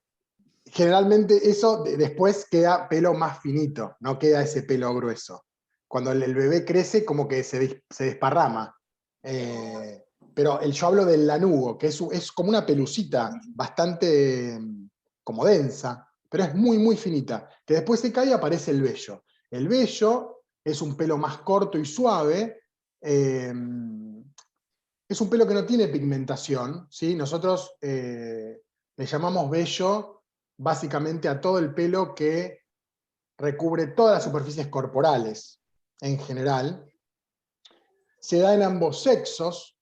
Speaker 1: generalmente eso después queda pelo más finito, no queda ese pelo grueso. Cuando el bebé crece, como que se desparrama. Pero yo hablo del lanugo, que es como una pelucita bastante como densa, pero es muy, muy finita, que después se cae y aparece el vello. El vello es un pelo más corto y suave, es un pelo que no tiene pigmentación, ¿sí? Nosotros le llamamos vello básicamente a todo el pelo que recubre todas las superficies corporales en general. Se da en ambos sexos.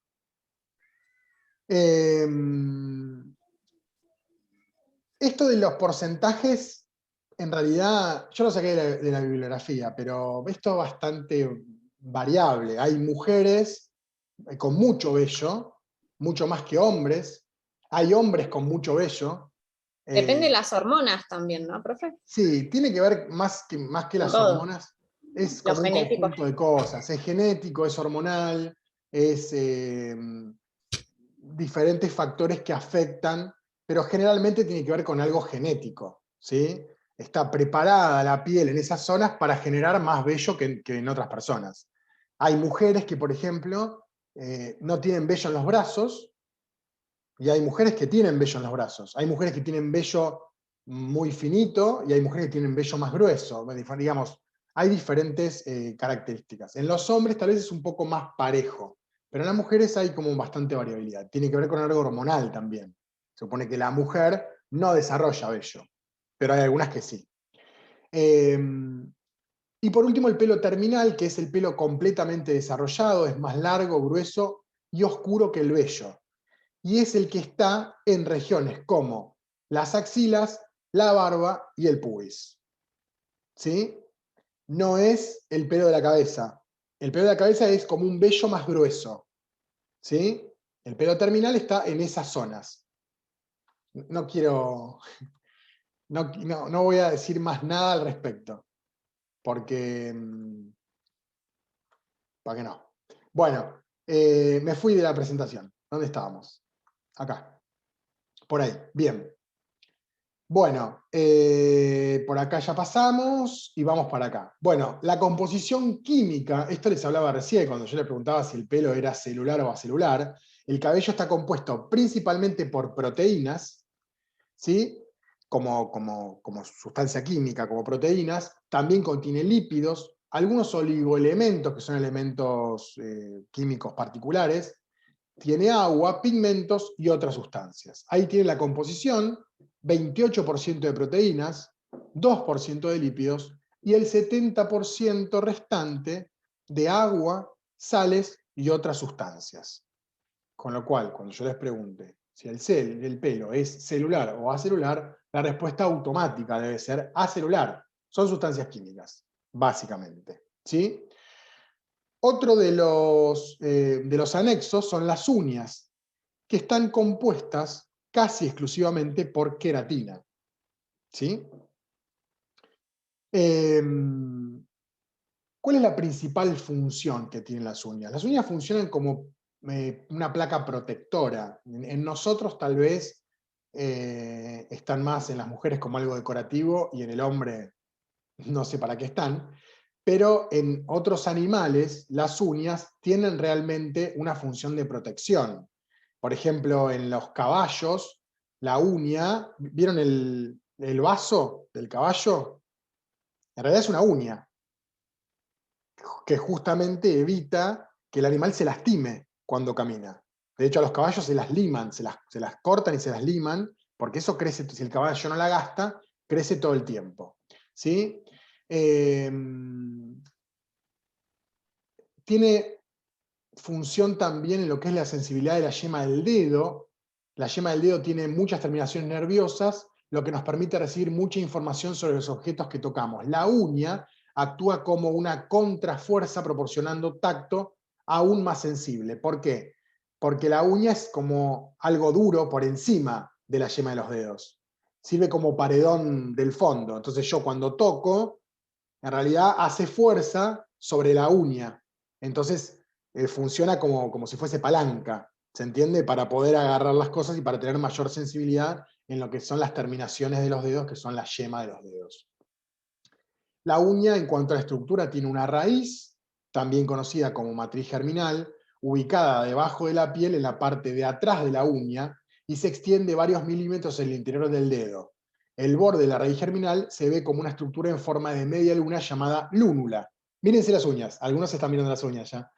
Speaker 1: Esto de los porcentajes, en realidad, yo lo saqué de la bibliografía, pero esto es bastante variable. Hay mujeres con mucho vello, mucho más que hombres. Hay hombres con mucho vello.
Speaker 4: Depende de las hormonas también, ¿no, profe?
Speaker 1: Sí, tiene que ver más que las hormonas. Es como un conjunto de cosas. Es genético, es hormonal, es diferentes factores que afectan, pero generalmente tiene que ver con algo genético, ¿sí? Está preparada la piel en esas zonas para generar más vello que en otras personas. Hay mujeres que, por ejemplo, no tienen vello en los brazos, y hay mujeres que tienen vello en los brazos. Hay mujeres que tienen vello muy finito, y hay mujeres que tienen vello más grueso. Digamos, hay diferentes características. En los hombres tal vez es un poco más parejo, pero en las mujeres hay como bastante variabilidad. Tiene que ver con algo hormonal también. Se supone que la mujer no desarrolla vello, pero hay algunas que sí. Y por último el pelo terminal, que es el pelo completamente desarrollado, es más largo, grueso y oscuro que el vello. Y es el que está en regiones como las axilas, la barba y el pubis. ¿Sí? No es el pelo de la cabeza. El pelo de la cabeza es como un vello más grueso. ¿Sí? El pelo terminal está en esas zonas. No voy a decir más nada al respecto. Porque no. Bueno, me fui de la presentación. ¿Dónde estábamos? Acá. Por ahí. Bien. Bueno, por acá ya pasamos y vamos para acá. Bueno, la composición química, esto les hablaba recién cuando yo le preguntaba si el pelo era celular o acelular. El cabello está compuesto principalmente por proteínas, ¿sí? Como sustancia química, como proteínas. También contiene lípidos, algunos oligoelementos, que son elementos químicos particulares. Tiene agua, pigmentos y otras sustancias. Ahí tiene la composición: 28% de proteínas, 2% de lípidos y el 70% restante de agua, sales y otras sustancias. Con lo cual, cuando yo les pregunte si el pelo es celular o acelular, la respuesta automática debe ser acelular. Son sustancias químicas, básicamente. ¿Sí? Otro de los anexos son las uñas, que están compuestas casi exclusivamente por queratina. ¿Sí? ¿Cuál es la principal función que tienen las uñas? Las uñas funcionan como una placa protectora. En nosotros tal vez están más en las mujeres como algo decorativo y en el hombre no sé para qué están, pero en otros animales las uñas tienen realmente una función de protección. Por ejemplo, en los caballos, la uña, ¿vieron el vaso del caballo? En realidad es una uña, que justamente evita que el animal se lastime cuando camina. De hecho, a los caballos se las liman, se las cortan y se las liman, porque eso crece, si el caballo no la gasta, crece todo el tiempo. ¿Sí? Tiene función también en lo que es la sensibilidad de la yema del dedo. La yema del dedo tiene muchas terminaciones nerviosas, lo que nos permite recibir mucha información sobre los objetos que tocamos. La uña actúa como una contrafuerza proporcionando tacto aún más sensible. ¿Por qué? Porque la uña es como algo duro por encima de la yema de los dedos. Sirve como paredón del fondo. Entonces yo cuando toco, en realidad hace fuerza sobre la uña. Entonces funciona como si fuese palanca, ¿se entiende? Para poder agarrar las cosas y para tener mayor sensibilidad en lo que son las terminaciones de los dedos, que son la yema de los dedos. La uña, en cuanto a la estructura, tiene una raíz, también conocida como matriz germinal, ubicada debajo de la piel en la parte de atrás de la uña, y se extiende varios milímetros en el interior del dedo. El borde de la raíz germinal se ve como una estructura en forma de media luna llamada lúnula. Mírense las uñas, algunos se están mirando las uñas ya.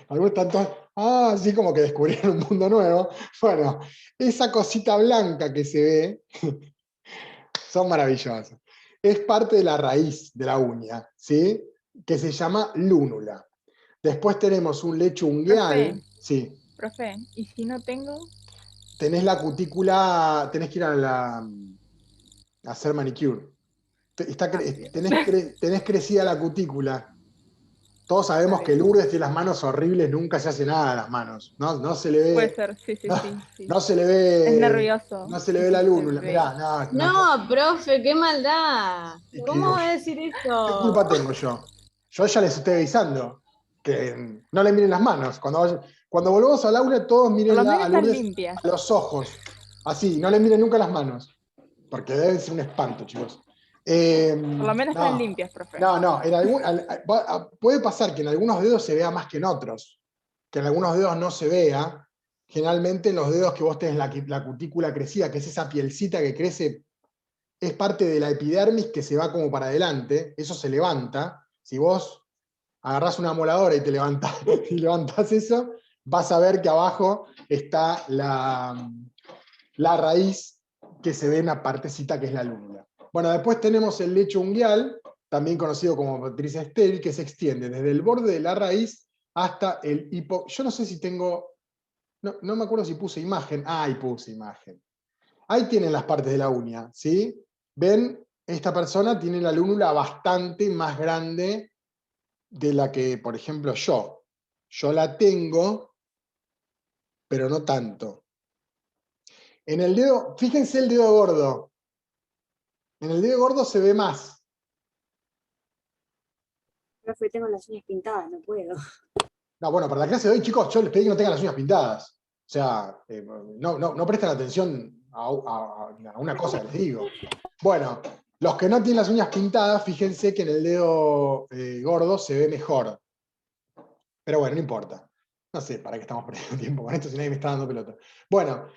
Speaker 1: Algunos están todos, así como que descubrieron un mundo nuevo. Bueno, esa cosita blanca que se ve, son maravillosas. Es parte de la raíz de la uña, ¿sí? Que se llama lúnula. Después tenemos un lecho ungueal.
Speaker 7: Profe.
Speaker 1: Sí.
Speaker 7: Profe, ¿y si no tengo?
Speaker 1: Tenés la cutícula, tenés que ir a hacer manicure. Tenés crecida la cutícula. Todos sabemos que Lourdes tiene las manos horribles, nunca se hace nada a las manos. No se le ve.
Speaker 7: Puede ser, sí.
Speaker 1: No se le ve.
Speaker 7: Es nervioso.
Speaker 1: No se le ve la lúnula. Mirá,
Speaker 3: No, profe, qué maldad. ¿Cómo va a decir
Speaker 1: ¿Qué
Speaker 3: eso?
Speaker 1: culpa tengo yo? Yo ya les estoy avisando que no le miren las manos. Cuando volvamos al aula, todos miren a Lourdes a los ojos. Así, no le miren nunca las manos. Porque deben ser un espanto, chicos.
Speaker 7: Por lo menos están limpias, profe.
Speaker 1: No. Puede pasar que en algunos dedos se vea más que en otros. Que en algunos dedos no se vea. Generalmente en los dedos que vos tenés la cutícula crecida, que es esa pielcita que crece, es parte de la epidermis que se va como para adelante. Eso se levanta. Si vos agarrás una moladora y te levantás eso, vas a ver que abajo está la raíz que se ve en la partecita que es la lúnula. Bueno, después tenemos el lecho ungueal, también conocido como matriz estéril, que se extiende desde el borde de la raíz hasta el hipo. Yo no sé si tengo, no me acuerdo si puse imagen. Ahí puse imagen. Ahí tienen las partes de la uña, ¿sí? Ven, esta persona tiene la lúnula bastante más grande de la que, por ejemplo, yo. Yo la tengo, pero no tanto. En el dedo, fíjense el dedo gordo. En el dedo gordo se ve más.
Speaker 13: Profe, tengo las uñas pintadas, no puedo.
Speaker 1: No, bueno, para la clase de hoy, chicos, yo les pedí que no tengan las uñas pintadas. O sea, no presten atención a una cosa que les digo. Bueno, los que no tienen las uñas pintadas, fíjense que en el dedo gordo se ve mejor. Pero bueno, no importa. No sé para qué estamos perdiendo tiempo con esto si nadie me está dando pelota. Bueno,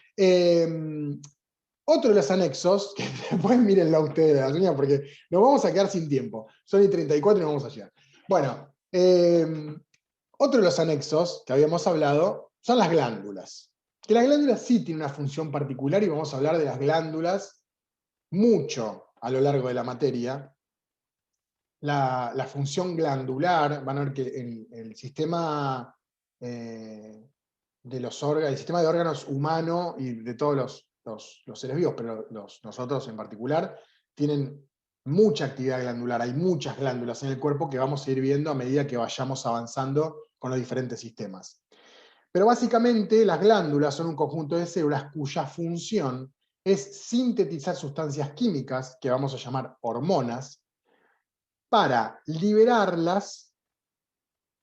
Speaker 1: otro de los anexos, que después mírenlo ustedes de las uñas porque nos vamos a quedar sin tiempo. Son y 34 y nos vamos a llegar. Bueno, otro de los anexos que habíamos hablado son las glándulas. Que las glándulas sí tienen una función particular y vamos a hablar de las glándulas mucho a lo largo de la materia. La función glandular, van a ver que en el sistema el sistema de órganos humano y de todos los seres vivos, pero nosotros en particular, tienen mucha actividad glandular, hay muchas glándulas en el cuerpo que vamos a ir viendo a medida que vayamos avanzando con los diferentes sistemas. Pero básicamente las glándulas son un conjunto de células cuya función es sintetizar sustancias químicas, que vamos a llamar hormonas, para liberarlas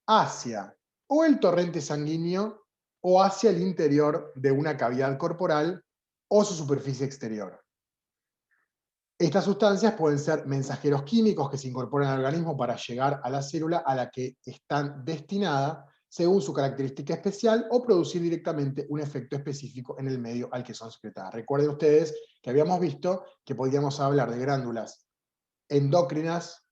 Speaker 1: hacia o el torrente sanguíneo o hacia el interior de una cavidad corporal o su superficie exterior. Estas sustancias pueden ser mensajeros químicos que se incorporan al organismo para llegar a la célula a la que están destinadas según su característica especial o producir directamente un efecto específico en el medio al que son secretadas. Recuerden ustedes que habíamos visto que podíamos hablar de glándulas endócrinas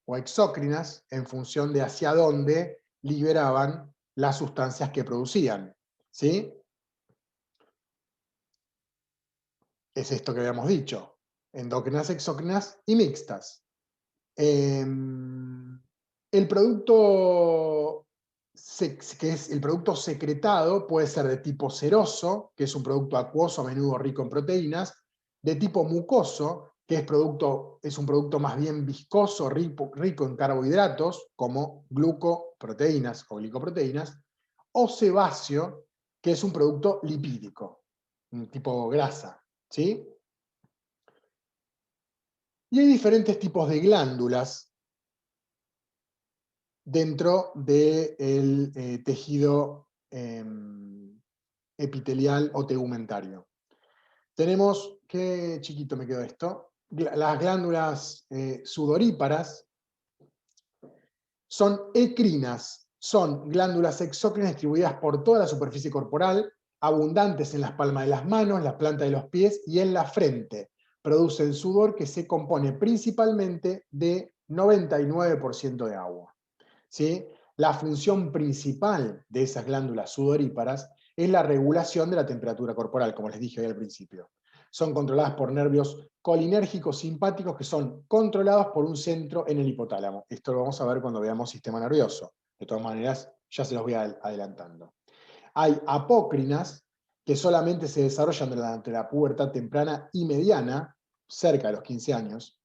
Speaker 1: o exócrinas en función de hacia dónde liberaban las sustancias que producían. ¿Sí? Es esto que habíamos dicho. Endócrinas, exócrinas y mixtas. El producto que es el producto secretado puede ser de tipo seroso, que es un producto acuoso a menudo rico en proteínas, de tipo mucoso, que es un producto más bien viscoso, rico en carbohidratos, como glucoproteínas o glicoproteínas, o sebáceo, que es un producto lipídico, un tipo grasa. ¿Sí? Y hay diferentes tipos de glándulas dentro del tejido epitelial o tegumentario. Tenemos, qué chiquito me quedó esto, las glándulas sudoríparas son ecrinas, son glándulas exócrinas distribuidas por toda la superficie corporal, abundantes en las palmas de las manos, la planta de los pies y en la frente. Producen sudor que se compone principalmente de 99% de agua. ¿Sí? La función principal de esas glándulas sudoríparas es la regulación de la temperatura corporal, como les dije hoy al principio. Son controladas por nervios colinérgicos simpáticos que son controlados por un centro en el hipotálamo. Esto lo vamos a ver cuando veamos sistema nervioso. De todas maneras, ya se los voy adelantando. Hay apócrinas que solamente se desarrollan durante la pubertad temprana y mediana, cerca de los 15 años.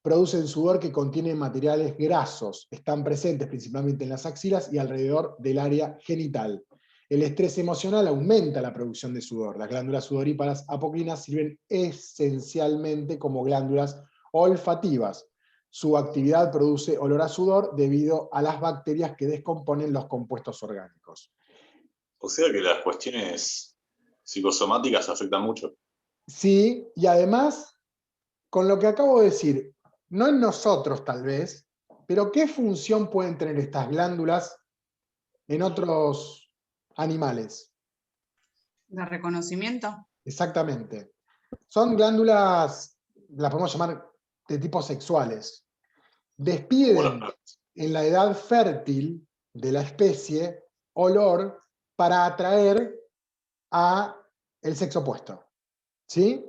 Speaker 1: Producen sudor que contiene materiales grasos, están presentes principalmente en las axilas y alrededor del área genital. El estrés emocional aumenta la producción de sudor. Las glándulas sudoríparas apocrinas sirven esencialmente como glándulas olfativas. Su actividad produce olor a sudor debido a las bacterias que descomponen los compuestos orgánicos.
Speaker 16: O sea que las cuestiones psicosomáticas afectan mucho.
Speaker 1: Sí, y además, con lo que acabo de decir, no en nosotros tal vez, pero ¿qué función pueden tener estas glándulas en otros animales?
Speaker 5: ¿De reconocimiento?
Speaker 1: Exactamente. Son glándulas, las podemos llamar de tipo sexuales. Despiden en la edad fértil de la especie olor para atraer a el sexo opuesto. ¿Sí?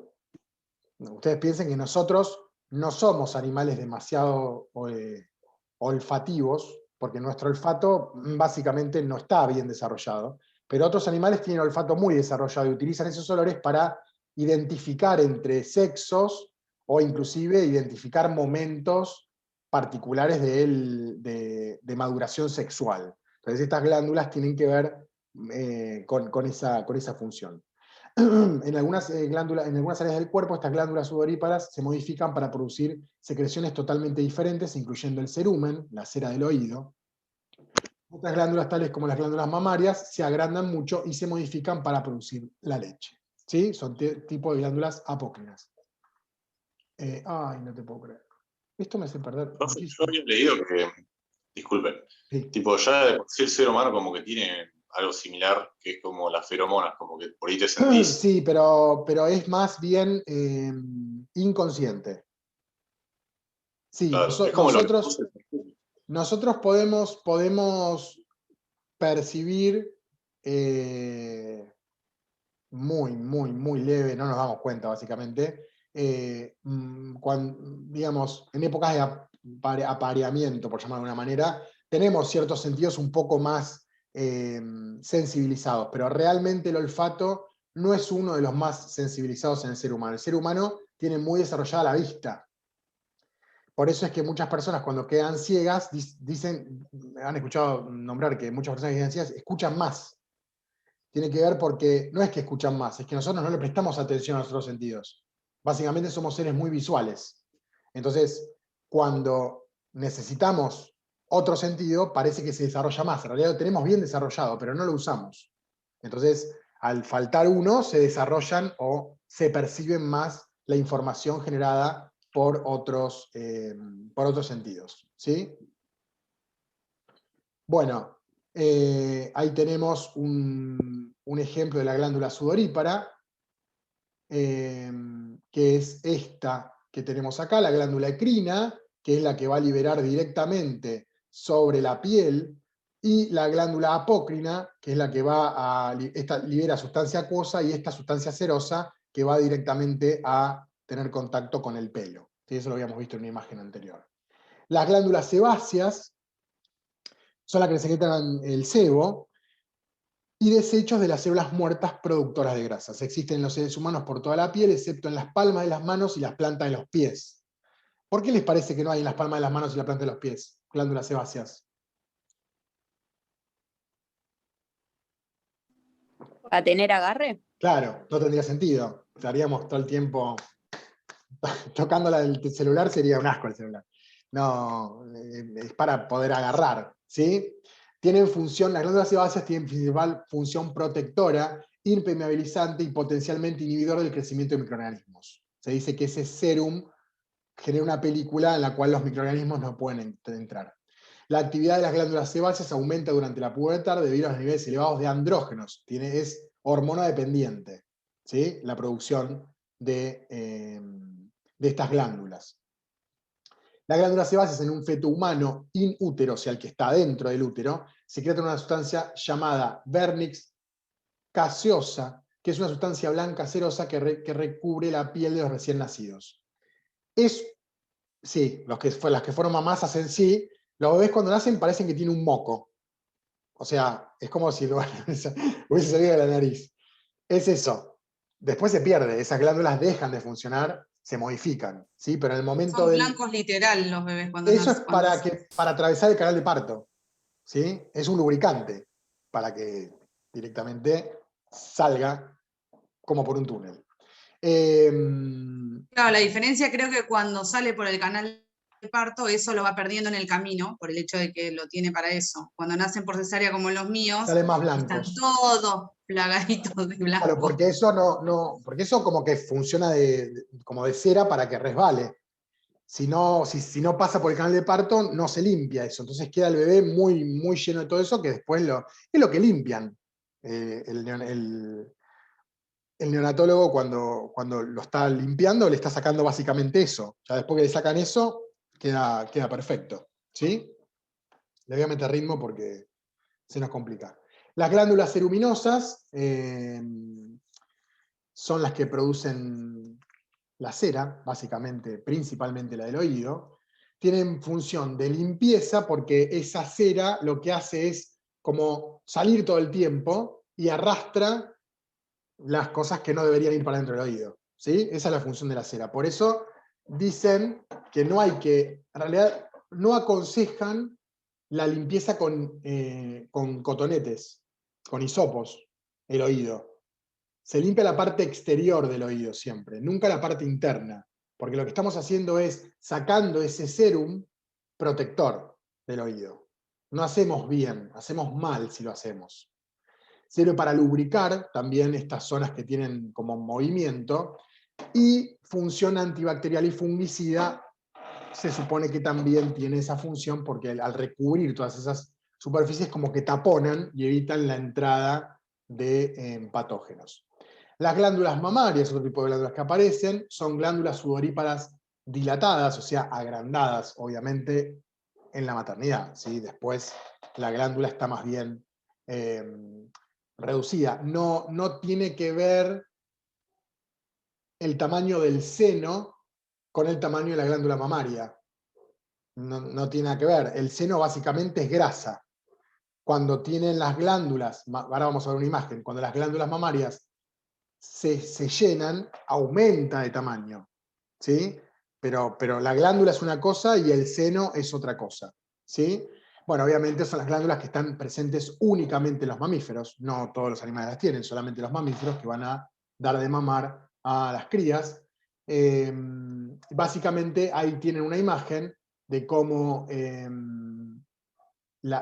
Speaker 1: Ustedes piensen que nosotros no somos animales demasiado olfativos, porque nuestro olfato básicamente no está bien desarrollado, pero otros animales tienen olfato muy desarrollado y utilizan esos olores para identificar entre sexos o inclusive identificar momentos particulares de maduración sexual. Entonces estas glándulas tienen que ver con esa función. En algunas áreas del cuerpo, estas glándulas sudoríparas se modifican para producir secreciones totalmente diferentes, incluyendo el cerumen, la cera del oído. Otras glándulas, tales como las glándulas mamarias, se agrandan mucho y se modifican para producir la leche. ¿Sí? Son tipo de glándulas apócrinas. Ay, no te puedo creer. Esto me hace perder muchísimo.
Speaker 16: Yo había leído que, disculpen,
Speaker 1: sí.
Speaker 16: Tipo ya de por sí el ser humano como que tiene algo similar, que es como las feromonas, como que por ahí te sentís.
Speaker 1: Sí, pero es más bien inconsciente. Sí,
Speaker 16: Claro, es como
Speaker 1: nosotros podemos percibir muy leve, no nos damos cuenta básicamente, digamos, en épocas de apareamiento, por llamarlo de una manera, tenemos ciertos sentidos un poco más sensibilizados, pero realmente el olfato no es uno de los más sensibilizados en el ser humano. El ser humano tiene muy desarrollada la vista. Por eso es que muchas personas cuando quedan ciegas, dicen, han escuchado nombrar que muchas personas que quedan ciegas escuchan más. Tiene que ver porque no es que escuchan más, es que nosotros no le prestamos atención a nuestros sentidos. Básicamente somos seres muy visuales. Entonces, cuando necesitamos otro sentido, parece que se desarrolla más. En realidad lo tenemos bien desarrollado, pero no lo usamos. Entonces, al faltar uno, se desarrollan o se perciben más la información generada por otros sentidos. ¿Sí? Bueno, ahí tenemos un ejemplo de la glándula sudorípara, que es esta que tenemos acá, la glándula ecrina, que es la que va a liberar directamente sobre la piel, y la glándula apócrina, que es la que esta libera sustancia acuosa, y esta sustancia serosa, que va directamente a tener contacto con el pelo. ¿Sí? Eso lo habíamos visto en una imagen anterior. Las glándulas sebáceas son las que secretan el sebo y desechos de las células muertas productoras de grasas. Existen en los seres humanos por toda la piel, excepto en las palmas de las manos y las plantas de los pies. ¿Por qué les parece que no hay en las palmas de las manos y la planta de los pies glándulas sebáceas?
Speaker 4: ¿Para tener agarre?
Speaker 1: Claro, no tendría sentido. Estaríamos todo el tiempo tocando el celular, sería un asco el celular. No, es para poder agarrar, ¿sí? Tienen función, las glándulas sebáceas tienen principal función protectora, impermeabilizante y potencialmente inhibidor del crecimiento de microorganismos. Se dice que ese sérum genera una película en la cual los microorganismos no pueden entrar. La actividad de las glándulas sebáceas aumenta durante la pubertad debido a los niveles elevados de andrógenos. Es hormona dependiente, ¿sí? La producción de estas glándulas. Las glándulas sebáceas en un feto humano in útero, o sea, el que está dentro del útero, secretan una sustancia llamada vernix caseosa, que es una sustancia blanca cerosa que recubre la piel de los recién nacidos. Sí, las que fueron mamás hacen sí. Los bebés cuando nacen parecen que tienen un moco. O sea, es como si hubiese salido de la nariz. Es eso. Después se pierde, esas glándulas dejan de funcionar, se modifican, ¿sí? Pero en el momento
Speaker 5: Son blancos literal los bebés cuando
Speaker 1: eso
Speaker 5: nacen.
Speaker 1: Es para atravesar el canal de parto, ¿sí? Es un lubricante para que directamente salga como por un túnel.
Speaker 5: Claro, la diferencia creo que cuando sale por el canal de parto, eso lo va perdiendo en el camino, por el hecho de que lo tiene para eso. Cuando nacen por cesárea como los míos,
Speaker 1: salen más blancos.
Speaker 5: Están todos plagaditos de blanco.
Speaker 1: Claro, porque eso como que funciona como de cera para que resbale. Si no pasa por el canal de parto, no se limpia eso. Entonces queda el bebé muy, muy lleno de todo eso, que después es lo que limpian. El neonatólogo cuando lo está limpiando le está sacando básicamente eso. Ya después que le sacan eso, queda perfecto. ¿Sí? Le voy a meter ritmo porque se nos complica. Las glándulas ceruminosas son las que producen la cera, básicamente, principalmente la del oído. Tienen función de limpieza porque esa cera lo que hace es como salir todo el tiempo y arrastra las cosas que no deberían ir para dentro del oído. ¿Sí? Esa es la función de la cera. Por eso dicen que en realidad no aconsejan la limpieza con cotonetes, con hisopos, el oído. Se limpia la parte exterior del oído siempre, nunca la parte interna, porque lo que estamos haciendo es sacando ese sérum protector del oído. No hacemos bien, hacemos mal si lo hacemos. Sirve para lubricar también estas zonas que tienen como movimiento, y función antibacterial y fungicida se supone que también tiene esa función porque al recubrir todas esas superficies como que taponan y evitan la entrada de patógenos. Las glándulas mamarias, otro tipo de glándulas que aparecen, son glándulas sudoríparas dilatadas, o sea, agrandadas, obviamente, en la maternidad, ¿sí? Después la glándula está más bien reducida. No tiene que ver el tamaño del seno con el tamaño de la glándula mamaria. No tiene nada que ver. El seno básicamente es grasa. cuando tienen las glándulas, ahora vamos a ver una imagen, cuando las glándulas mamarias se llenan, aumenta de tamaño, ¿sí? Pero la glándula es una cosa y el seno es otra cosa, ¿sí? Bueno, obviamente son las glándulas que están presentes únicamente en los mamíferos, no todos los animales las tienen, solamente los mamíferos que van a dar de mamar a las crías. Básicamente ahí tienen una imagen de cómo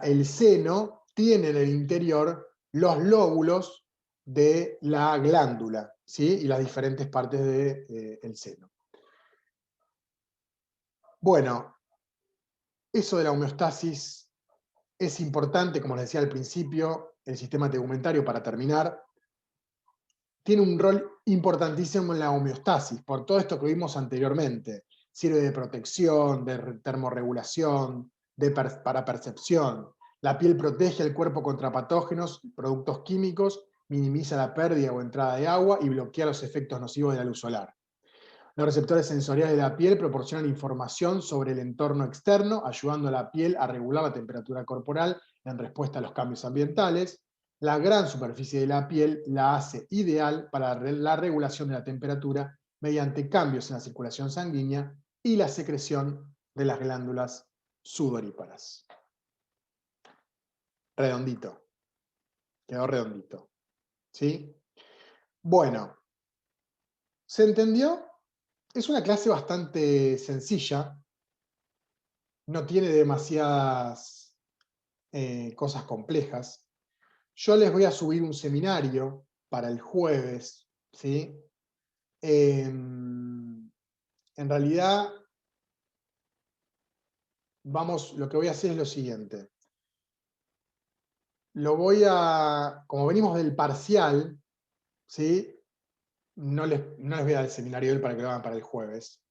Speaker 1: el seno tiene en el interior los lóbulos de la glándula, ¿sí? Y las diferentes partes del seno. Bueno, eso de la homeostasis es importante, como les decía al principio, el sistema tegumentario, para terminar, tiene un rol importantísimo en la homeostasis, por todo esto que vimos anteriormente. Sirve de protección, de termorregulación, para percepción. La piel protege al cuerpo contra patógenos, productos químicos, minimiza la pérdida o entrada de agua y bloquea los efectos nocivos de la luz solar. Los receptores sensoriales de la piel proporcionan información sobre el entorno externo, ayudando a la piel a regular la temperatura corporal en respuesta a los cambios ambientales. La gran superficie de la piel la hace ideal para la regulación de la temperatura mediante cambios en la circulación sanguínea y la secreción de las glándulas sudoríparas. Redondito. Quedó redondito. ¿Sí? Bueno. ¿Se entendió? Es una clase bastante sencilla. No tiene demasiadas cosas complejas. Yo les voy a subir un seminario para el jueves, ¿sí? En realidad, lo que voy a hacer es lo siguiente. Como venimos del parcial, ¿sí? No les voy a dar el seminario de él para que lo hagan para el jueves.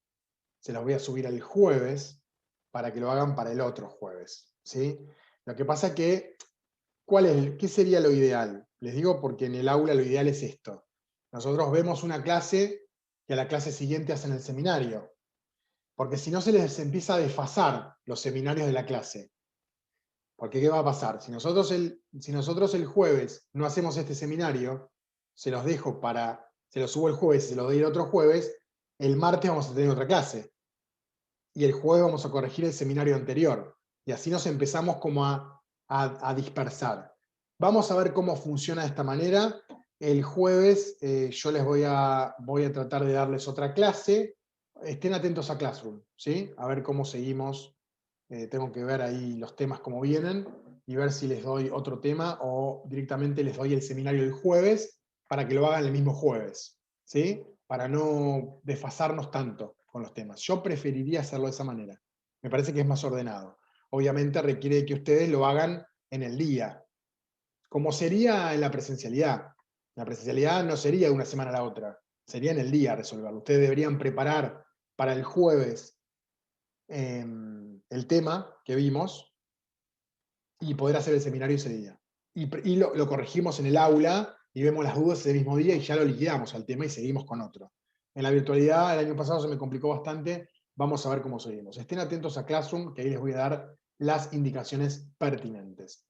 Speaker 1: Se los voy a subir el jueves para que lo hagan para el otro jueves, ¿sí? Lo que pasa que, ¿qué sería lo ideal? Les digo porque en el aula lo ideal es esto. Nosotros vemos una clase y a la clase siguiente hacen el seminario. Porque si no se les empieza a desfasar los seminarios de la clase. Porque ¿qué va a pasar? Si nosotros el jueves no hacemos este seminario, se los subo el jueves y se los doy el otro jueves, el martes vamos a tener otra clase. Y el jueves vamos a corregir el seminario anterior. Y así nos empezamos como a dispersar. Vamos a ver cómo funciona de esta manera. El jueves yo les voy a tratar de darles otra clase. Estén atentos a Classroom, ¿sí? A ver cómo seguimos. Tengo que ver ahí los temas como vienen y ver si les doy otro tema o directamente les doy el seminario el jueves para que lo hagan el mismo jueves, ¿sí? Para no desfasarnos tanto con los temas. Yo preferiría hacerlo de esa manera. Me parece que es más ordenado. Obviamente requiere que ustedes lo hagan en el día, como sería en la presencialidad. La presencialidad no sería de una semana a la otra, sería en el día resolverlo. Ustedes deberían preparar para el jueves el tema que vimos y poder hacer el seminario ese día. Y lo corregimos en el aula y vemos las dudas ese mismo día y ya lo liquidamos al tema y seguimos con otro. En la virtualidad el año pasado se me complicó bastante, vamos a ver cómo seguimos. Estén atentos a Classroom, que ahí les voy a dar las indicaciones pertinentes.